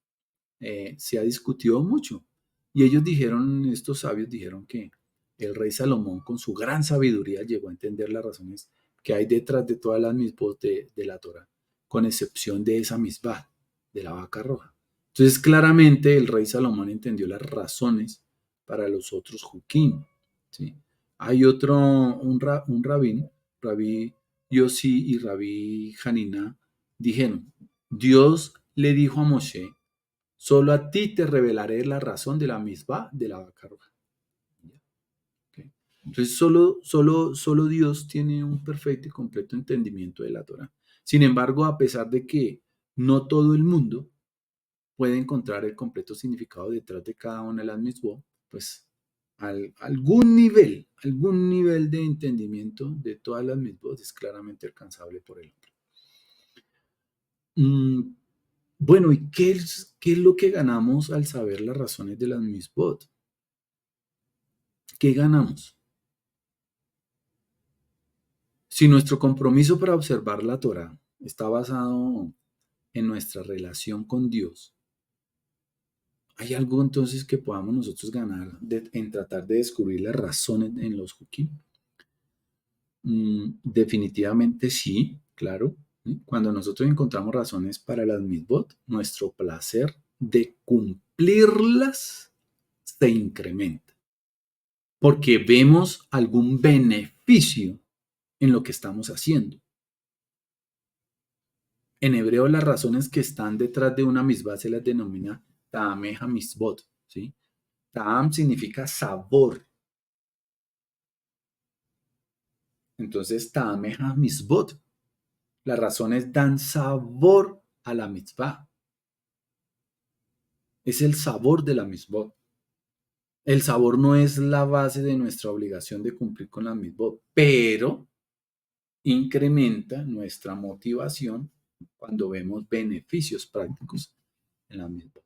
[SPEAKER 1] se ha discutido mucho. Y ellos dijeron, estos sabios dijeron que el rey Salomón con su gran sabiduría llegó a entender las razones que hay detrás de todas las misbos de la Torah, con excepción de esa misbah, de la vaca roja. Entonces claramente el rey Salomón entendió las razones para los otros Jukim. ¿Sí? Hay otro, un rabín, Rabí Yossi y Rabí Hanina, dijeron, Dios le dijo a Moshe, solo a ti te revelaré la razón de la misma de la vaca roja. ¿Okay? Entonces, solo Dios tiene un perfecto y completo entendimiento de la Torah. Sin embargo, a pesar de que no todo el mundo puede encontrar el completo significado detrás de cada una de las mismas, pues algún nivel de entendimiento de todas las mismas es claramente alcanzable por el hombre. Bueno, ¿y qué es lo que ganamos al saber las razones de las misbot? ¿Qué ganamos? Si nuestro compromiso para observar la Torah está basado en nuestra relación con Dios, ¿hay algo entonces que podamos nosotros ganar en tratar de descubrir las razones en los Jukim? Definitivamente sí, claro. ¿Sí? Cuando nosotros encontramos razones para las misbot, nuestro placer de cumplirlas se incrementa, porque vemos algún beneficio en lo que estamos haciendo. En hebreo las razones que están detrás de una misbah se las denomina ta'ameja misbot, ¿sí? Ta'am significa sabor. Entonces, ta'ameja misbot. Las razones dan sabor a la mitzvah. Es el sabor de la misbot. El sabor no es la base de nuestra obligación de cumplir con la mitzvot, pero incrementa nuestra motivación cuando vemos beneficios prácticos en la mitzvah.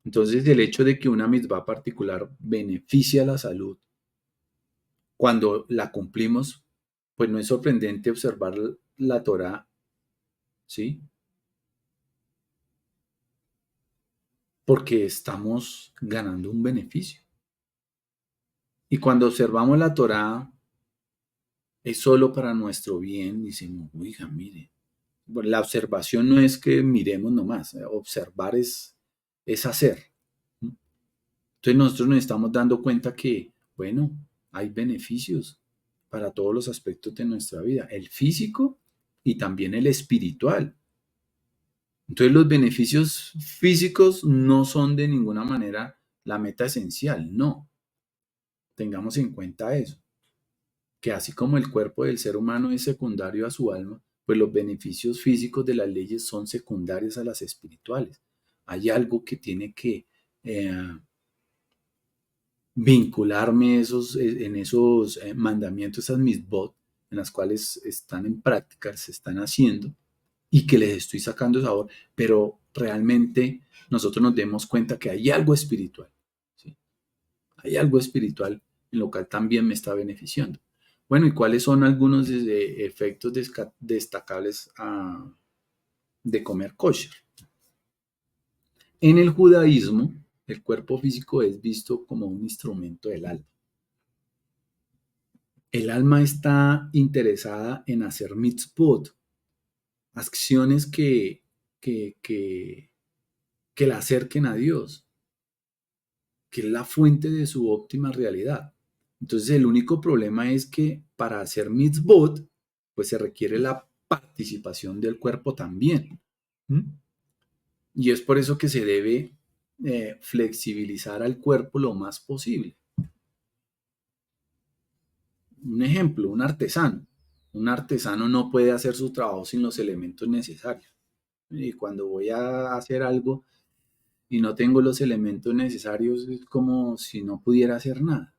[SPEAKER 1] Entonces, el hecho de que una mitzvah particular beneficia a la salud cuando la cumplimos, pues no es sorprendente observar la Torah, ¿sí? Porque estamos ganando un beneficio. Y cuando observamos la Torah, es solo para nuestro bien, decimos, oiga, mire, bueno, la observación no es que miremos nomás, observar es hacer. Entonces nosotros nos estamos dando cuenta que, bueno, hay beneficios para todos los aspectos de nuestra vida, el físico y también el espiritual. Entonces los beneficios físicos no son de ninguna manera la meta esencial, no. Tengamos en cuenta eso, que así como el cuerpo del ser humano es secundario a su alma, pues los beneficios físicos de las leyes son secundarios a las espirituales. Hay algo que tiene que vincularme en esos mandamientos, esas mitzvot, en las cuales están en práctica, se están haciendo, y que les estoy sacando sabor, pero realmente nosotros nos demos cuenta que hay algo espiritual, ¿sí? Hay algo espiritual en lo cual también me está beneficiando. Bueno, ¿y cuáles son algunos efectos destacables de comer kosher? En el judaísmo, el cuerpo físico es visto como un instrumento del alma. El alma está interesada en hacer mitzvot, acciones que, que, que la acerquen a Dios, que es la fuente de su óptima realidad. Entonces el único problema es que para hacer mitzvot, pues se requiere la participación del cuerpo también. ¿Mm? Y es por eso que se debe flexibilizar al cuerpo lo más posible. Un ejemplo, un artesano. Un artesano no puede hacer su trabajo sin los elementos necesarios. Y cuando voy a hacer algo y no tengo los elementos necesarios, es como si no pudiera hacer nada.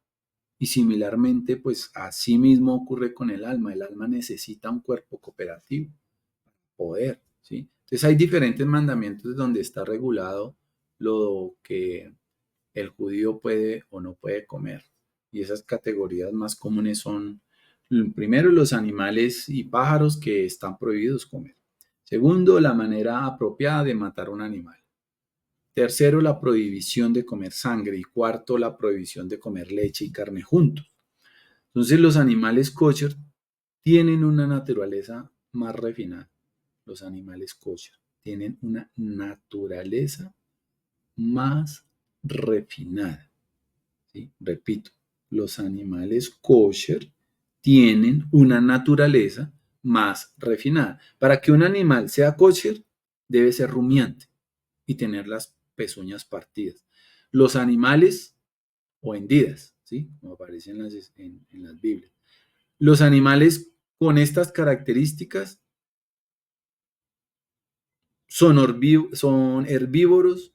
[SPEAKER 1] Y similarmente, pues así mismo ocurre con el alma. El alma necesita un cuerpo cooperativo, poder, ¿sí? Entonces hay diferentes mandamientos donde está regulado lo que el judío puede o no puede comer. Y esas categorías más comunes son, primero, los animales y pájaros que están prohibidos comer. Segundo, la manera apropiada de matar un animal. Tercero, la prohibición de comer sangre. Y cuarto, la prohibición de comer leche y carne juntos. Entonces los animales kosher tienen una naturaleza más refinada. Los animales kosher tienen una naturaleza más refinada. ¿Sí? Repito, los animales kosher tienen una naturaleza más refinada. Para que un animal sea kosher, debe ser rumiante y tener las pezuñas partidas. Los animales o hendidas, ¿sí? Como aparece en las Biblias. Los animales con estas características son herbívoros,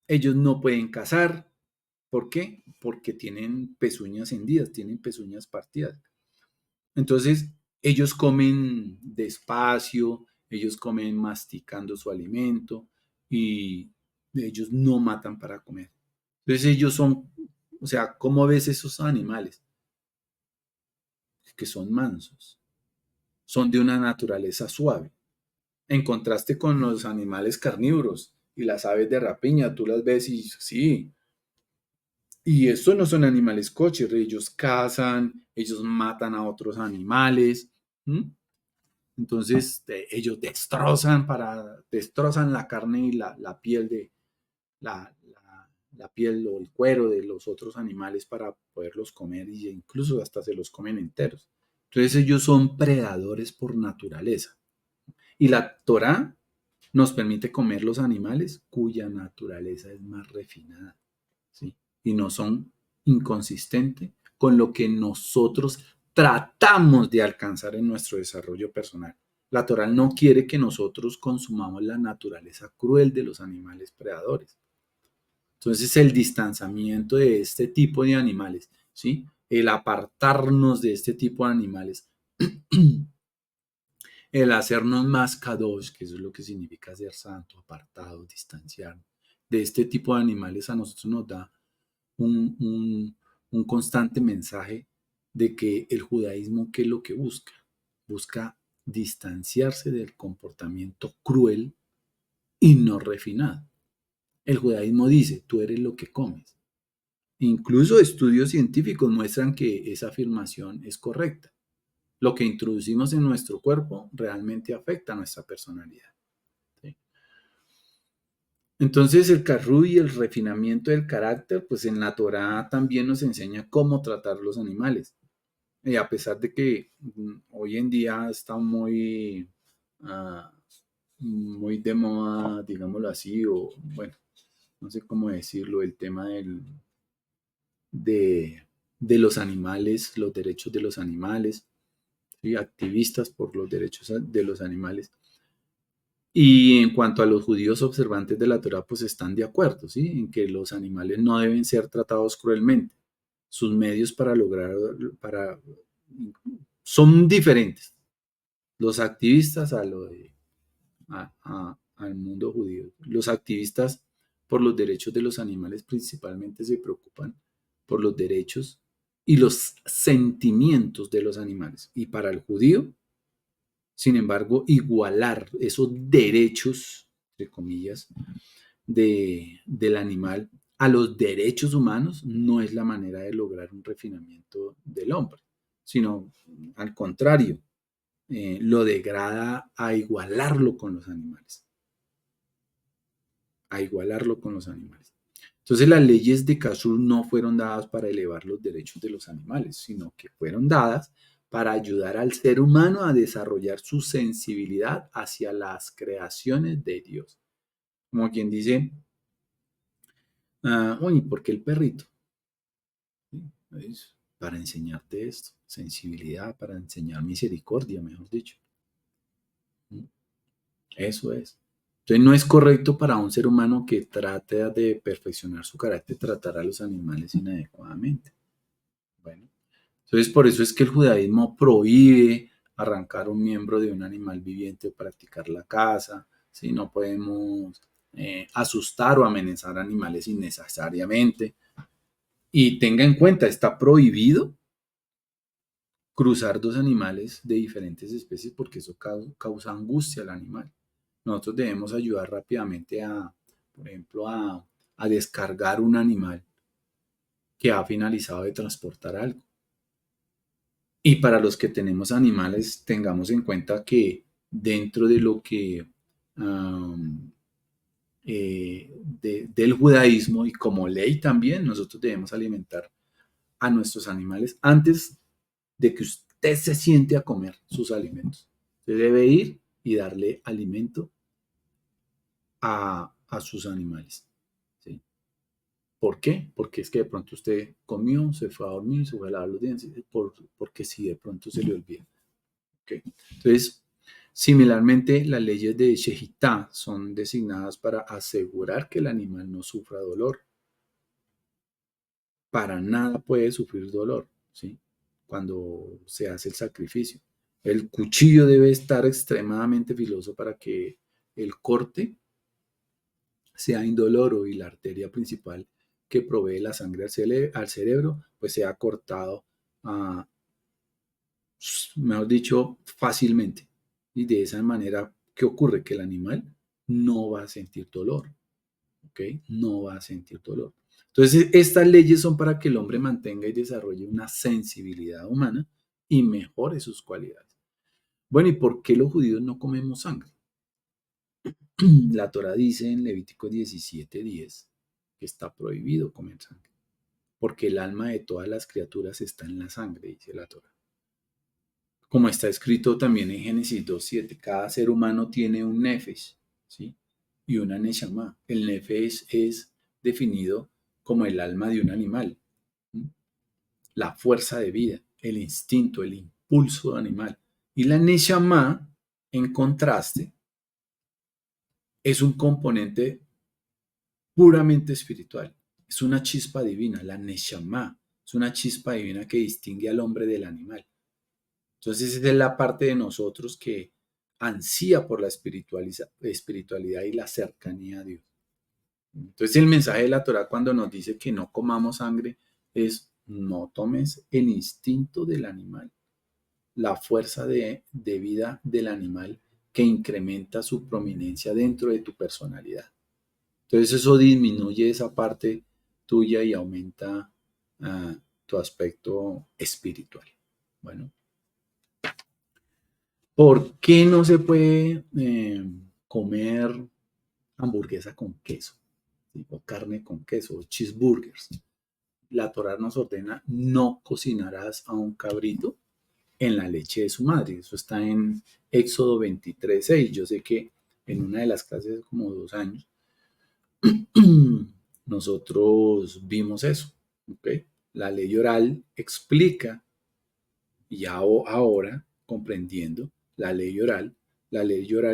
[SPEAKER 1] ellos no pueden cazar. ¿Por qué? Porque tienen pezuñas hendidas, tienen pezuñas partidas. Entonces, ellos comen despacio, ellos comen masticando su alimento y ellos no matan para comer. Entonces, ellos son, o sea, ¿cómo ves esos animales? Que son mansos, son de una naturaleza suave. En contraste con los animales carnívoros y las aves de rapiña, tú las ves y sí. Y estos no son animales kosher, ellos cazan, ellos matan a otros animales. ¿Mm? Entonces ellos destrozan la carne y la piel la piel o el cuero de los otros animales para poderlos comer e incluso hasta se los comen enteros. Entonces ellos son predadores por naturaleza. Y la Torá nos permite comer los animales cuya naturaleza es más refinada, ¿sí? Y no son inconsistentes con lo que nosotros tratamos de alcanzar en nuestro desarrollo personal. La Torá no quiere que nosotros consumamos la naturaleza cruel de los animales predadores. Entonces, el distanciamiento de este tipo de animales, ¿sí? El apartarnos de este tipo de animales, el hacernos más kadosh, que eso es lo que significa ser santo, apartado, distanciarnos de este tipo de animales, a nosotros nos da un constante mensaje de que el judaísmo, ¿qué es lo que busca? Busca distanciarse del comportamiento cruel y no refinado. El judaísmo dice, tú eres lo que comes. Incluso estudios científicos muestran que esa afirmación es correcta. Lo que introducimos en nuestro cuerpo realmente afecta a nuestra personalidad. ¿Sí? Entonces el karú y el refinamiento del carácter, pues en la Torá también nos enseña cómo tratar los animales. Y a pesar de que hoy en día está ah, muy de moda, digámoslo así, o bueno, no sé cómo decirlo, el tema de, de los animales, los derechos de los animales, ¿sí? Activistas por los derechos de los animales. Y en cuanto a los judíos observantes de la Torá, pues están de acuerdo, ¿sí? En que los animales no deben ser tratados cruelmente. Sus medios para lograr, para, son diferentes. Los activistas al mundo judío. Los activistas por los derechos de los animales principalmente se preocupan por los derechos y los sentimientos de los animales. Y para el judío, sin embargo, igualar esos derechos, entre comillas, del animal a los derechos humanos no es la manera de lograr un refinamiento del hombre, sino al contrario, lo degrada a igualarlo con los animales, a igualarlo con los animales. Entonces las leyes de Kashrut no fueron dadas para elevar los derechos de los animales, sino que fueron dadas para ayudar al ser humano a desarrollar su sensibilidad hacia las creaciones de Dios. Como quien dice, uy, ¿por qué el perrito? ¿Sí? Para enseñarte esto, sensibilidad, para enseñar misericordia, mejor dicho. Eso es. Entonces no es correcto para un ser humano que trate de perfeccionar su carácter tratar a los animales inadecuadamente. Bueno, entonces por eso es que el judaísmo prohíbe arrancar un miembro de un animal viviente o practicar la caza. ¿Sí? No podemos asustar o amenazar animales innecesariamente. Y tenga en cuenta, está prohibido cruzar dos animales de diferentes especies porque eso causa angustia al animal. Nosotros debemos ayudar rápidamente por ejemplo, a descargar un animal que ha finalizado de transportar algo. Y para los que tenemos animales, tengamos en cuenta que dentro de lo que um, del judaísmo y como ley también, nosotros debemos alimentar a nuestros animales antes de que usted se siente a comer sus alimentos. Usted debe ir y darle alimento a sus animales. ¿Sí? ¿Por qué? Porque es que de pronto usted comió, se fue a dormir, se fue a lavar los dientes, porque si de pronto se le olvida. ¿Okay? Entonces, similarmente, las leyes de Shehitá son designadas para asegurar que el animal no sufra dolor. Para nada puede sufrir dolor, ¿sí? Cuando se hace el sacrificio. El cuchillo debe estar extremadamente filoso para que el corte sea indoloro y la arteria principal que provee la sangre al cerebro, pues sea cortado, uh, mejor dicho, fácilmente. Y de esa manera, ¿qué ocurre? Que el animal no va a sentir dolor, ¿ok? No va a sentir dolor. Entonces, estas leyes son para que el hombre mantenga y desarrolle una sensibilidad humana y mejore sus cualidades. Bueno, ¿y por qué los judíos no comemos sangre? La Torah dice en Levítico 17:10 que está prohibido comer sangre, porque el alma de todas las criaturas está en la sangre, dice la Torah. Como está escrito también en Génesis 2:7, cada ser humano tiene un nefesh, ¿sí? Y una neshama. El nefesh es definido como el alma de un animal, ¿sí? La fuerza de vida, el instinto, el impulso animal. Y la neshama, en contraste, es un componente puramente espiritual. Es una chispa divina, la neshama. Es una chispa divina que distingue al hombre del animal. Entonces esa es la parte de nosotros que ansía por la espiritualidad y la cercanía a Dios. Entonces el mensaje de la Torah cuando nos dice que no comamos sangre es no tomes el instinto del animal, la fuerza de vida del animal que incrementa su prominencia dentro de tu personalidad. Entonces eso disminuye esa parte tuya y aumenta tu aspecto espiritual. Bueno, ¿por qué no se puede comer hamburguesa con queso? ¿Sí? O carne con queso, o cheeseburgers. la Torá nos ordena: no cocinarás a un cabrito en la leche de su madre. Eso está en Éxodo 23:6. Yo sé que en una de las clases hace como 2 años nosotros vimos eso. ¿Okay? La ley oral explica, y ahora comprendiendo la ley oral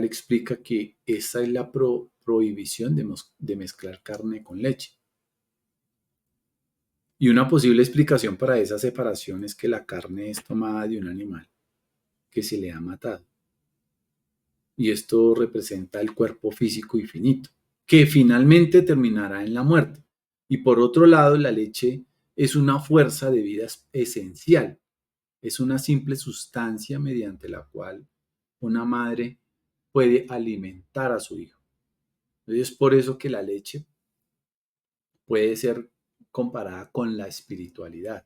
[SPEAKER 1] explica que esa es la prohibición de mezclar carne con leche. Y una posible explicación para esa separación es que la carne es tomada de un animal que se le ha matado. Y esto representa el cuerpo físico y finito, que finalmente terminará en la muerte. Y por otro lado, la leche es una fuerza de vida esencial. Es una simple sustancia mediante la cual una madre puede alimentar a su hijo. Entonces, es por eso que la leche puede ser comparada con la espiritualidad,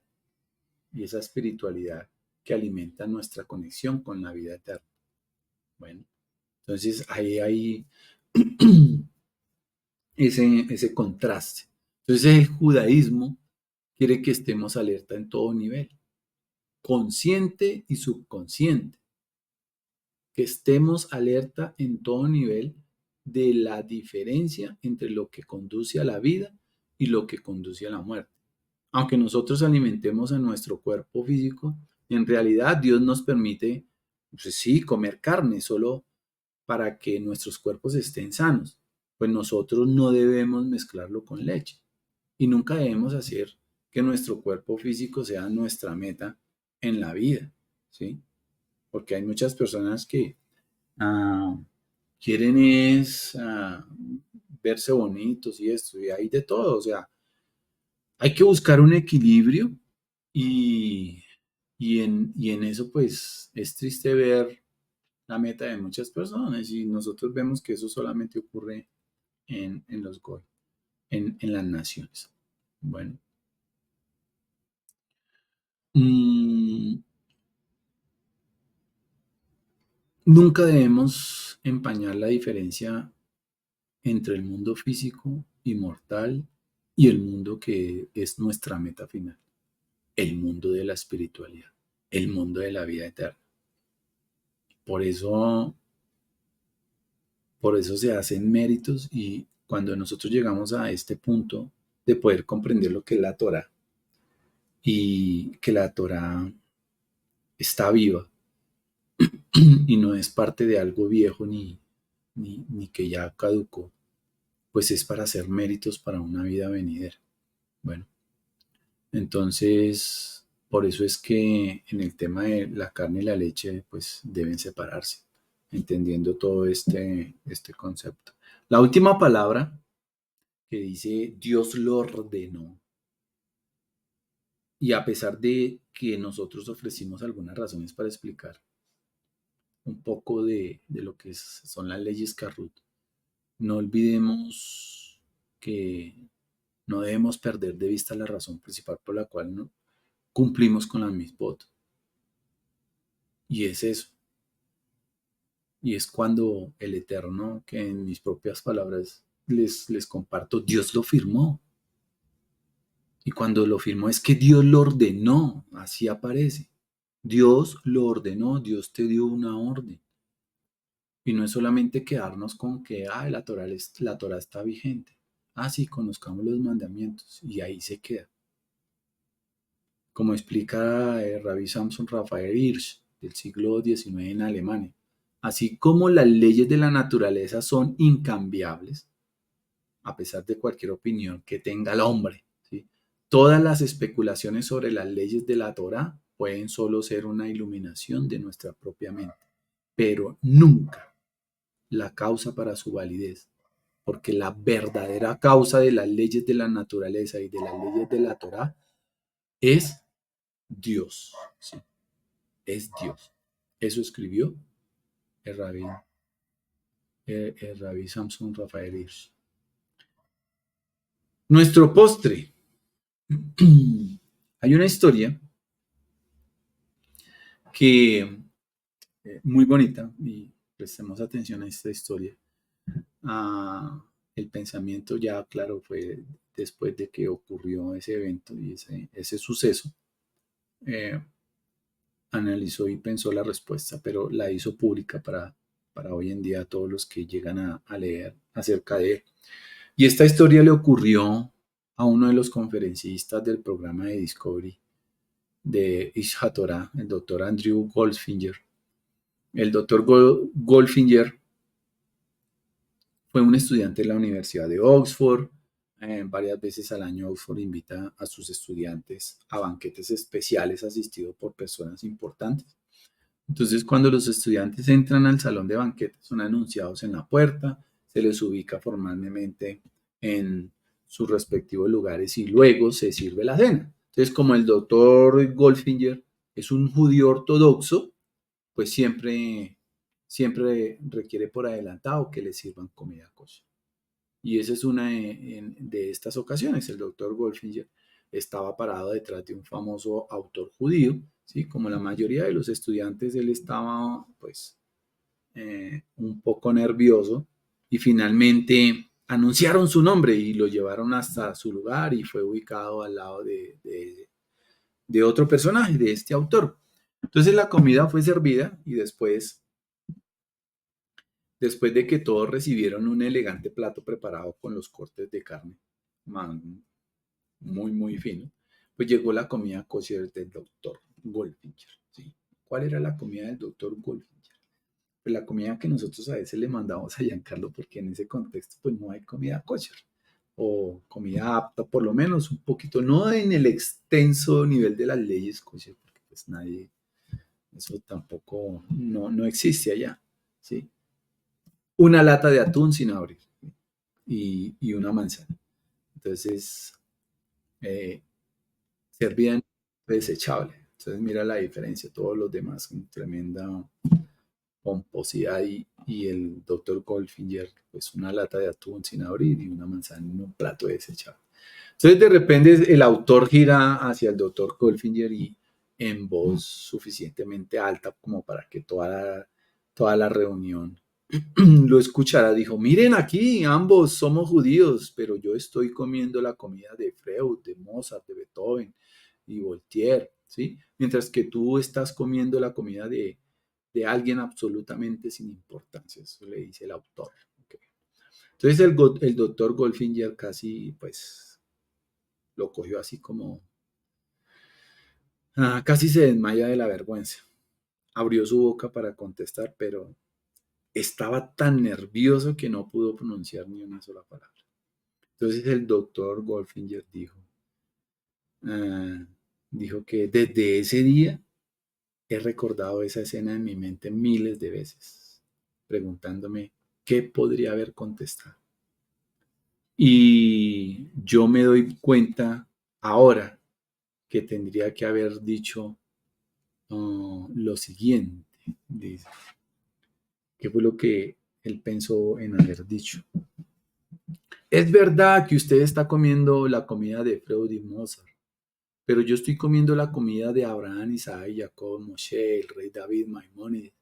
[SPEAKER 1] y esa espiritualidad que alimenta nuestra conexión con la vida eterna. Bueno, entonces ahí hay ese contraste. Entonces el judaísmo quiere que estemos alerta en todo nivel, consciente y subconsciente, que estemos alerta en todo nivel de la diferencia entre lo que conduce a la vida y lo que conduce a la muerte. Aunque nosotros alimentemos a nuestro cuerpo físico, en realidad Dios nos permite, pues sí, comer carne solo para que nuestros cuerpos estén sanos. Pues nosotros no debemos mezclarlo con leche y nunca debemos hacer que nuestro cuerpo físico sea nuestra meta en la vida, ¿sí? Porque hay muchas personas que ah, quieren verse bonitos y esto, y hay de todo, o sea, hay que buscar un equilibrio y, y en eso pues es triste ver la meta de muchas personas y nosotros vemos que eso solamente ocurre en los goy, en las naciones. Bueno, mm, nunca debemos empañar la diferencia entre el mundo físico y mortal y el mundo que es nuestra meta final, el mundo de la espiritualidad, el mundo de la vida eterna. Por eso, por eso se hacen méritos, y cuando nosotros llegamos a este punto de poder comprender lo que es la Torah y que la Torah está viva y no es parte de algo viejo ni que ya caducó, pues es para hacer méritos para una vida venidera. Bueno, entonces, por eso es que en el tema de la carne y la leche, pues deben separarse, entendiendo todo este concepto. La última palabra que dice Dios lo ordenó, y a pesar de que nosotros ofrecimos algunas razones para explicar un poco de lo que son las leyes Carrut, no olvidemos que no debemos perder de vista la razón principal por la cual no cumplimos con la mitzvot. Y es eso. Y es cuando el Eterno, que en mis propias palabras les comparto, Dios lo firmó. Y cuando lo firmó es que Dios lo ordenó, así aparece. Dios lo ordenó, Dios te dio una orden. Y no es solamente quedarnos con que la Torah está vigente. Sí, conozcamos los mandamientos y ahí se queda. Como explica Rabbi Samson Raphael Hirsch, del siglo XIX en Alemania. Así como las leyes de la naturaleza son incambiables, a pesar de cualquier opinión que tenga el hombre, ¿sí? Todas las especulaciones sobre las leyes de la Torah pueden solo ser una iluminación de nuestra propia mente, pero nunca la causa para su validez, porque la verdadera causa de las leyes de la naturaleza y de las leyes de la Torah es Dios, ¿sí? Es Dios. Eso escribió el rabí Samson Raphael Hirsch. Nuestro postre. Hay una historia que muy bonita, y prestemos atención a esta historia. el pensamiento ya, claro, fue después de que ocurrió ese evento y ese suceso. eh, Analizó y pensó la respuesta, pero la hizo pública para hoy en día todos los que llegan a leer acerca de él. Y esta historia le ocurrió a uno de los conferencistas del programa de Discovery de Isha Torah, el doctor Andrew Goldfinger. El doctor Goldfinger fue un estudiante de la Universidad de Oxford. Varias veces al año Oxford invita a sus estudiantes a banquetes especiales asistidos por personas importantes. Entonces, cuando los estudiantes entran al salón de banquetes, son anunciados en la puerta, se les ubica formalmente en sus respectivos lugares y luego se sirve la cena. Entonces, como el doctor Goldfinger es un judío ortodoxo, pues siempre requiere por adelantado que le sirvan comida kosher. Y esa es una de estas ocasiones. El doctor Goldfinger estaba parado detrás de un famoso autor judío, ¿sí? Como la mayoría de los estudiantes, él estaba pues un poco nervioso y finalmente anunciaron su nombre y lo llevaron hasta su lugar y fue ubicado al lado de otro personaje, de este autor. Entonces la comida fue servida y después de que todos recibieron un elegante plato preparado con los cortes de carne, muy fino, pues llegó la comida kosher del doctor Goldfinger. ¿Sí? ¿Cuál era la comida del doctor Goldfinger? Pues la comida que nosotros a veces le mandamos a Giancarlo, porque en ese contexto pues no hay comida kosher o comida apta, por lo menos un poquito, no en el extenso nivel de las leyes kosher, porque pues nadie, eso tampoco, no existe allá, ¿sí? Una lata de atún sin abrir y una manzana. Entonces, eh, servían desechable. Entonces, mira la diferencia. Todos los demás con tremenda pomposidad y el doctor Goldfinger, pues una lata de atún sin abrir y una manzana en un plato desechable. Entonces, de repente, el autor gira hacia el doctor Goldfinger y en voz suficientemente alta como para que toda la reunión lo escuchara, dijo, miren aquí, ambos somos judíos, pero yo estoy comiendo la comida de Freud, de Mozart, de Beethoven y Voltaire, ¿sí? Mientras que tú estás comiendo la comida de alguien absolutamente sin importancia, eso le dice el autor. Okay. Entonces el doctor Goldfinger casi, pues, lo cogió así como, casi se desmaya de la vergüenza. Abrió su boca para contestar, pero estaba tan nervioso que no pudo pronunciar ni una sola palabra. Entonces el doctor Goldfinger ah, dijo que desde ese día he recordado esa escena en mi mente miles de veces, preguntándome qué podría haber contestado. Y yo me doy cuenta ahora que tendría que haber dicho lo siguiente, dice, que fue lo que él pensó en haber dicho. Es verdad que usted está comiendo la comida de Freud y Mozart, pero yo estoy comiendo la comida de Abraham, Isaac, Jacob, Moshe, el rey David, Maimónides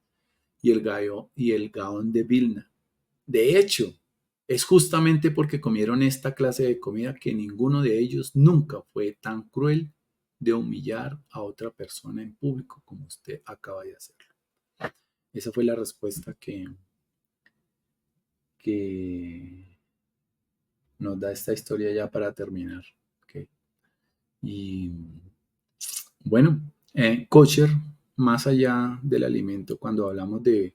[SPEAKER 1] y el Gaón de Vilna. De hecho, es justamente porque comieron esta clase de comida que ninguno de ellos nunca fue tan cruel de humillar a otra persona en público como usted acaba de hacerlo. Esa fue la respuesta que nos da esta historia ya para terminar. ¿Okay? Y bueno, kosher, más allá del alimento, cuando hablamos de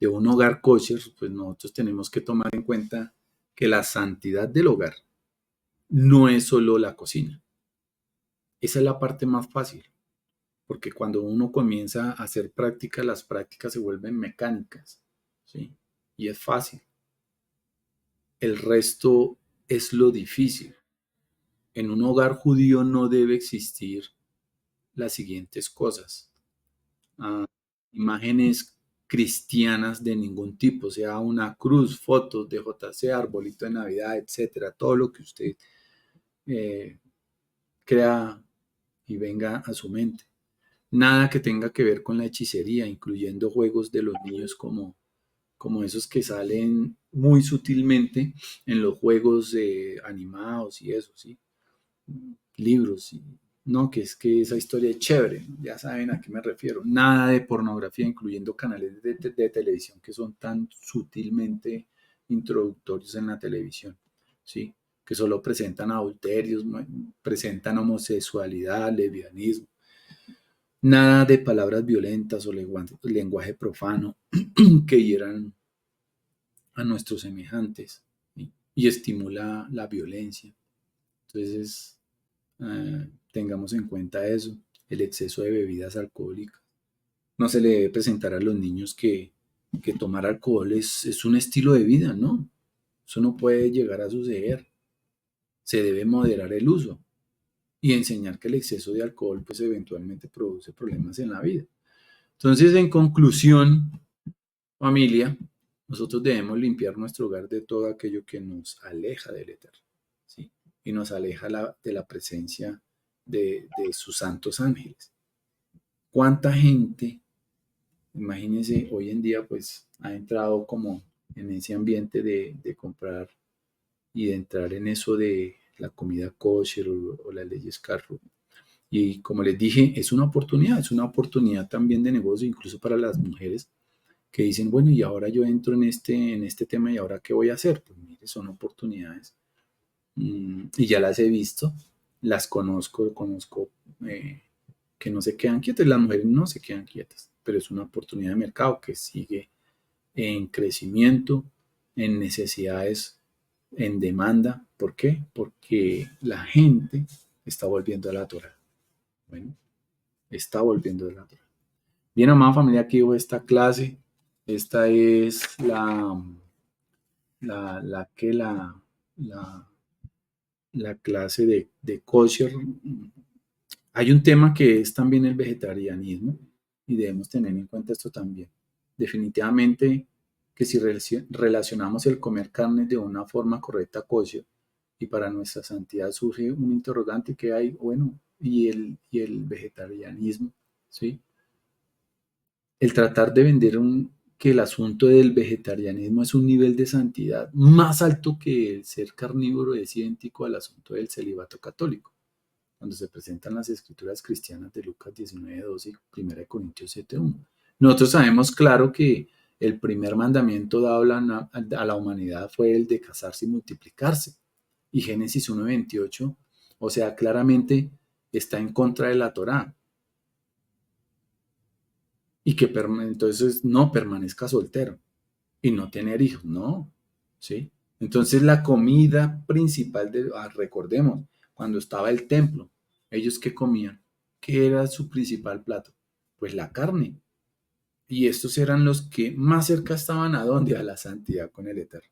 [SPEAKER 1] un hogar kosher, pues nosotros tenemos que tomar en cuenta que la santidad del hogar no es solo la cocina. Esa es la parte más fácil, porque cuando uno comienza a hacer prácticas, las prácticas se vuelven mecánicas, ¿sí? Y es fácil. El resto es lo difícil. En un hogar judío no debe existir las siguientes cosas. Ah, imágenes cristianas de ningún tipo, sea una cruz, fotos de JC, arbolito de Navidad, etcétera, todo lo que usted eh, crea y venga a su mente. Nada que tenga que ver con la hechicería, incluyendo juegos de los niños como como esos que salen muy sutilmente en los juegos animados y eso, ¿sí? Libros, y, no, que es que esa historia es chévere, ya saben a qué me refiero. Nada de pornografía, incluyendo canales de televisión que son tan sutilmente introductorios en la televisión, ¿sí? Que solo presentan adulterios, presentan homosexualidad, lesbianismo. Nada de palabras violentas o lenguaje profano que hieran a nuestros semejantes, ¿sí? Y estimula la violencia. Entonces, tengamos en cuenta eso, el exceso de bebidas alcohólicas. No se le debe presentar a los niños que tomar alcohol es un estilo de vida, ¿no? Eso no puede llegar a suceder. Se debe moderar el uso y enseñar que el exceso de alcohol pues eventualmente produce problemas en la vida. Entonces, en conclusión, familia, nosotros debemos limpiar nuestro hogar de todo aquello que nos aleja del Eterno, ¿sí? Y nos aleja de la presencia de sus santos ángeles. ¿Cuánta gente, imagínense, hoy en día pues ha entrado como en ese ambiente de comprar y de entrar en eso de la comida kosher o las leyes carro? Y como les dije, es una oportunidad también de negocio, incluso para las mujeres que dicen, bueno, y ahora yo entro en este tema y ahora qué voy a hacer. Pues mire, son oportunidades. Y ya las he visto, las conozco eh, que no se quedan quietas, las mujeres no se quedan quietas, pero es una oportunidad de mercado que sigue en crecimiento, en necesidades, en demanda. ¿Por qué? Porque la gente está volviendo a la Torah. Bueno, está volviendo a la Torah. Bien, amada familia, aquí hubo esta clase. Esta es la, la, que la, la clase de kosher. Hay un tema que es también el vegetarianismo y debemos tener en cuenta esto también. Definitivamente que si relacionamos el comer carne de una forma correcta a kosher y para nuestra santidad surge un interrogante que hay, bueno, y el vegetarianismo, ¿sí? El tratar de vender que el asunto del vegetarianismo es un nivel de santidad más alto que el ser carnívoro es idéntico al asunto del celibato católico, cuando se presentan las escrituras cristianas de Lucas 19:12 y 1 Corintios 7:1. Nosotros sabemos claro que el primer mandamiento dado a la humanidad fue el de casarse y multiplicarse. Y Génesis 1:28, o sea, claramente está en contra de la Torá. Y que entonces no permanezca soltero y no tener hijos, no, ¿sí? Entonces la comida principal recordemos, cuando estaba el templo, ellos qué comían, ¿qué era su principal plato? Pues la carne. Y estos eran los que más cerca estaban a dónde, a la santidad con el Eterno.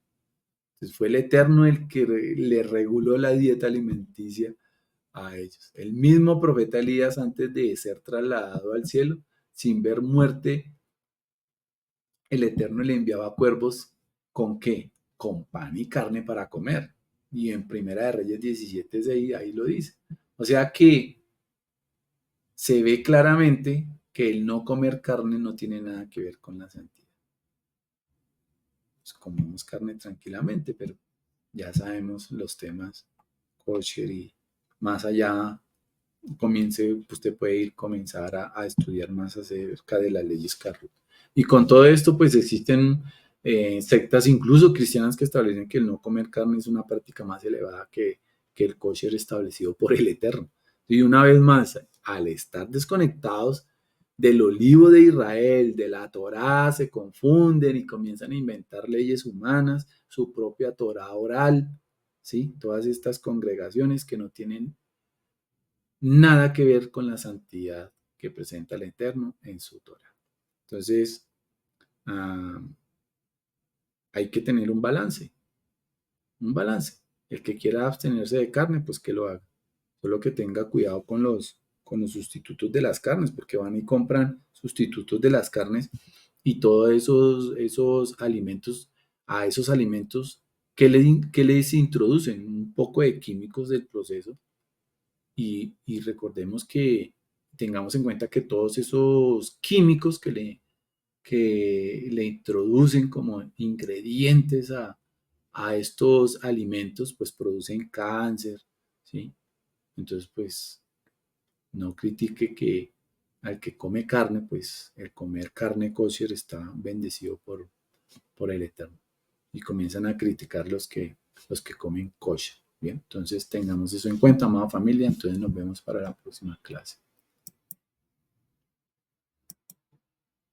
[SPEAKER 1] Entonces fue el Eterno el que le reguló la dieta alimenticia a ellos. El mismo profeta Elías antes de ser trasladado al cielo, sin ver muerte, el Eterno le enviaba cuervos con qué? Con pan y carne para comer. Y en Primera de Reyes 17:6 ahí lo dice. O sea que se ve claramente que el no comer carne no tiene nada que ver con la santidad. Pues comemos carne tranquilamente, pero ya sabemos los temas kosher y más allá usted puede comenzar a estudiar más acerca de las leyes Carrot. Y con todo esto, pues existen sectas incluso cristianas que establecen que el no comer carne es una práctica más elevada que el kosher establecido por el Eterno. Y una vez más, al estar desconectados del olivo de Israel, de la Torá, se confunden y comienzan a inventar leyes humanas, su propia Torá oral, ¿sí? Todas estas congregaciones que no tienen nada que ver con la santidad que presenta el Eterno en su Torah. Entonces, ah, hay que tener un balance, un balance. El que quiera abstenerse de carne, pues que lo haga. Solo que tenga cuidado con los sustitutos de las carnes, porque van y compran sustitutos de las carnes y todos esos alimentos, a esos alimentos, ¿qué les introducen? Un poco de químicos del proceso y recordemos que tengamos en cuenta que todos esos químicos que le introducen como ingredientes a estos alimentos, pues producen cáncer, ¿sí? Entonces, pues no critique que al que come carne, pues el comer carne kosher está bendecido por el Eterno. Y comienzan a criticar los que comen kosher. Bien, entonces tengamos eso en cuenta, amada familia. Entonces nos vemos para la próxima clase.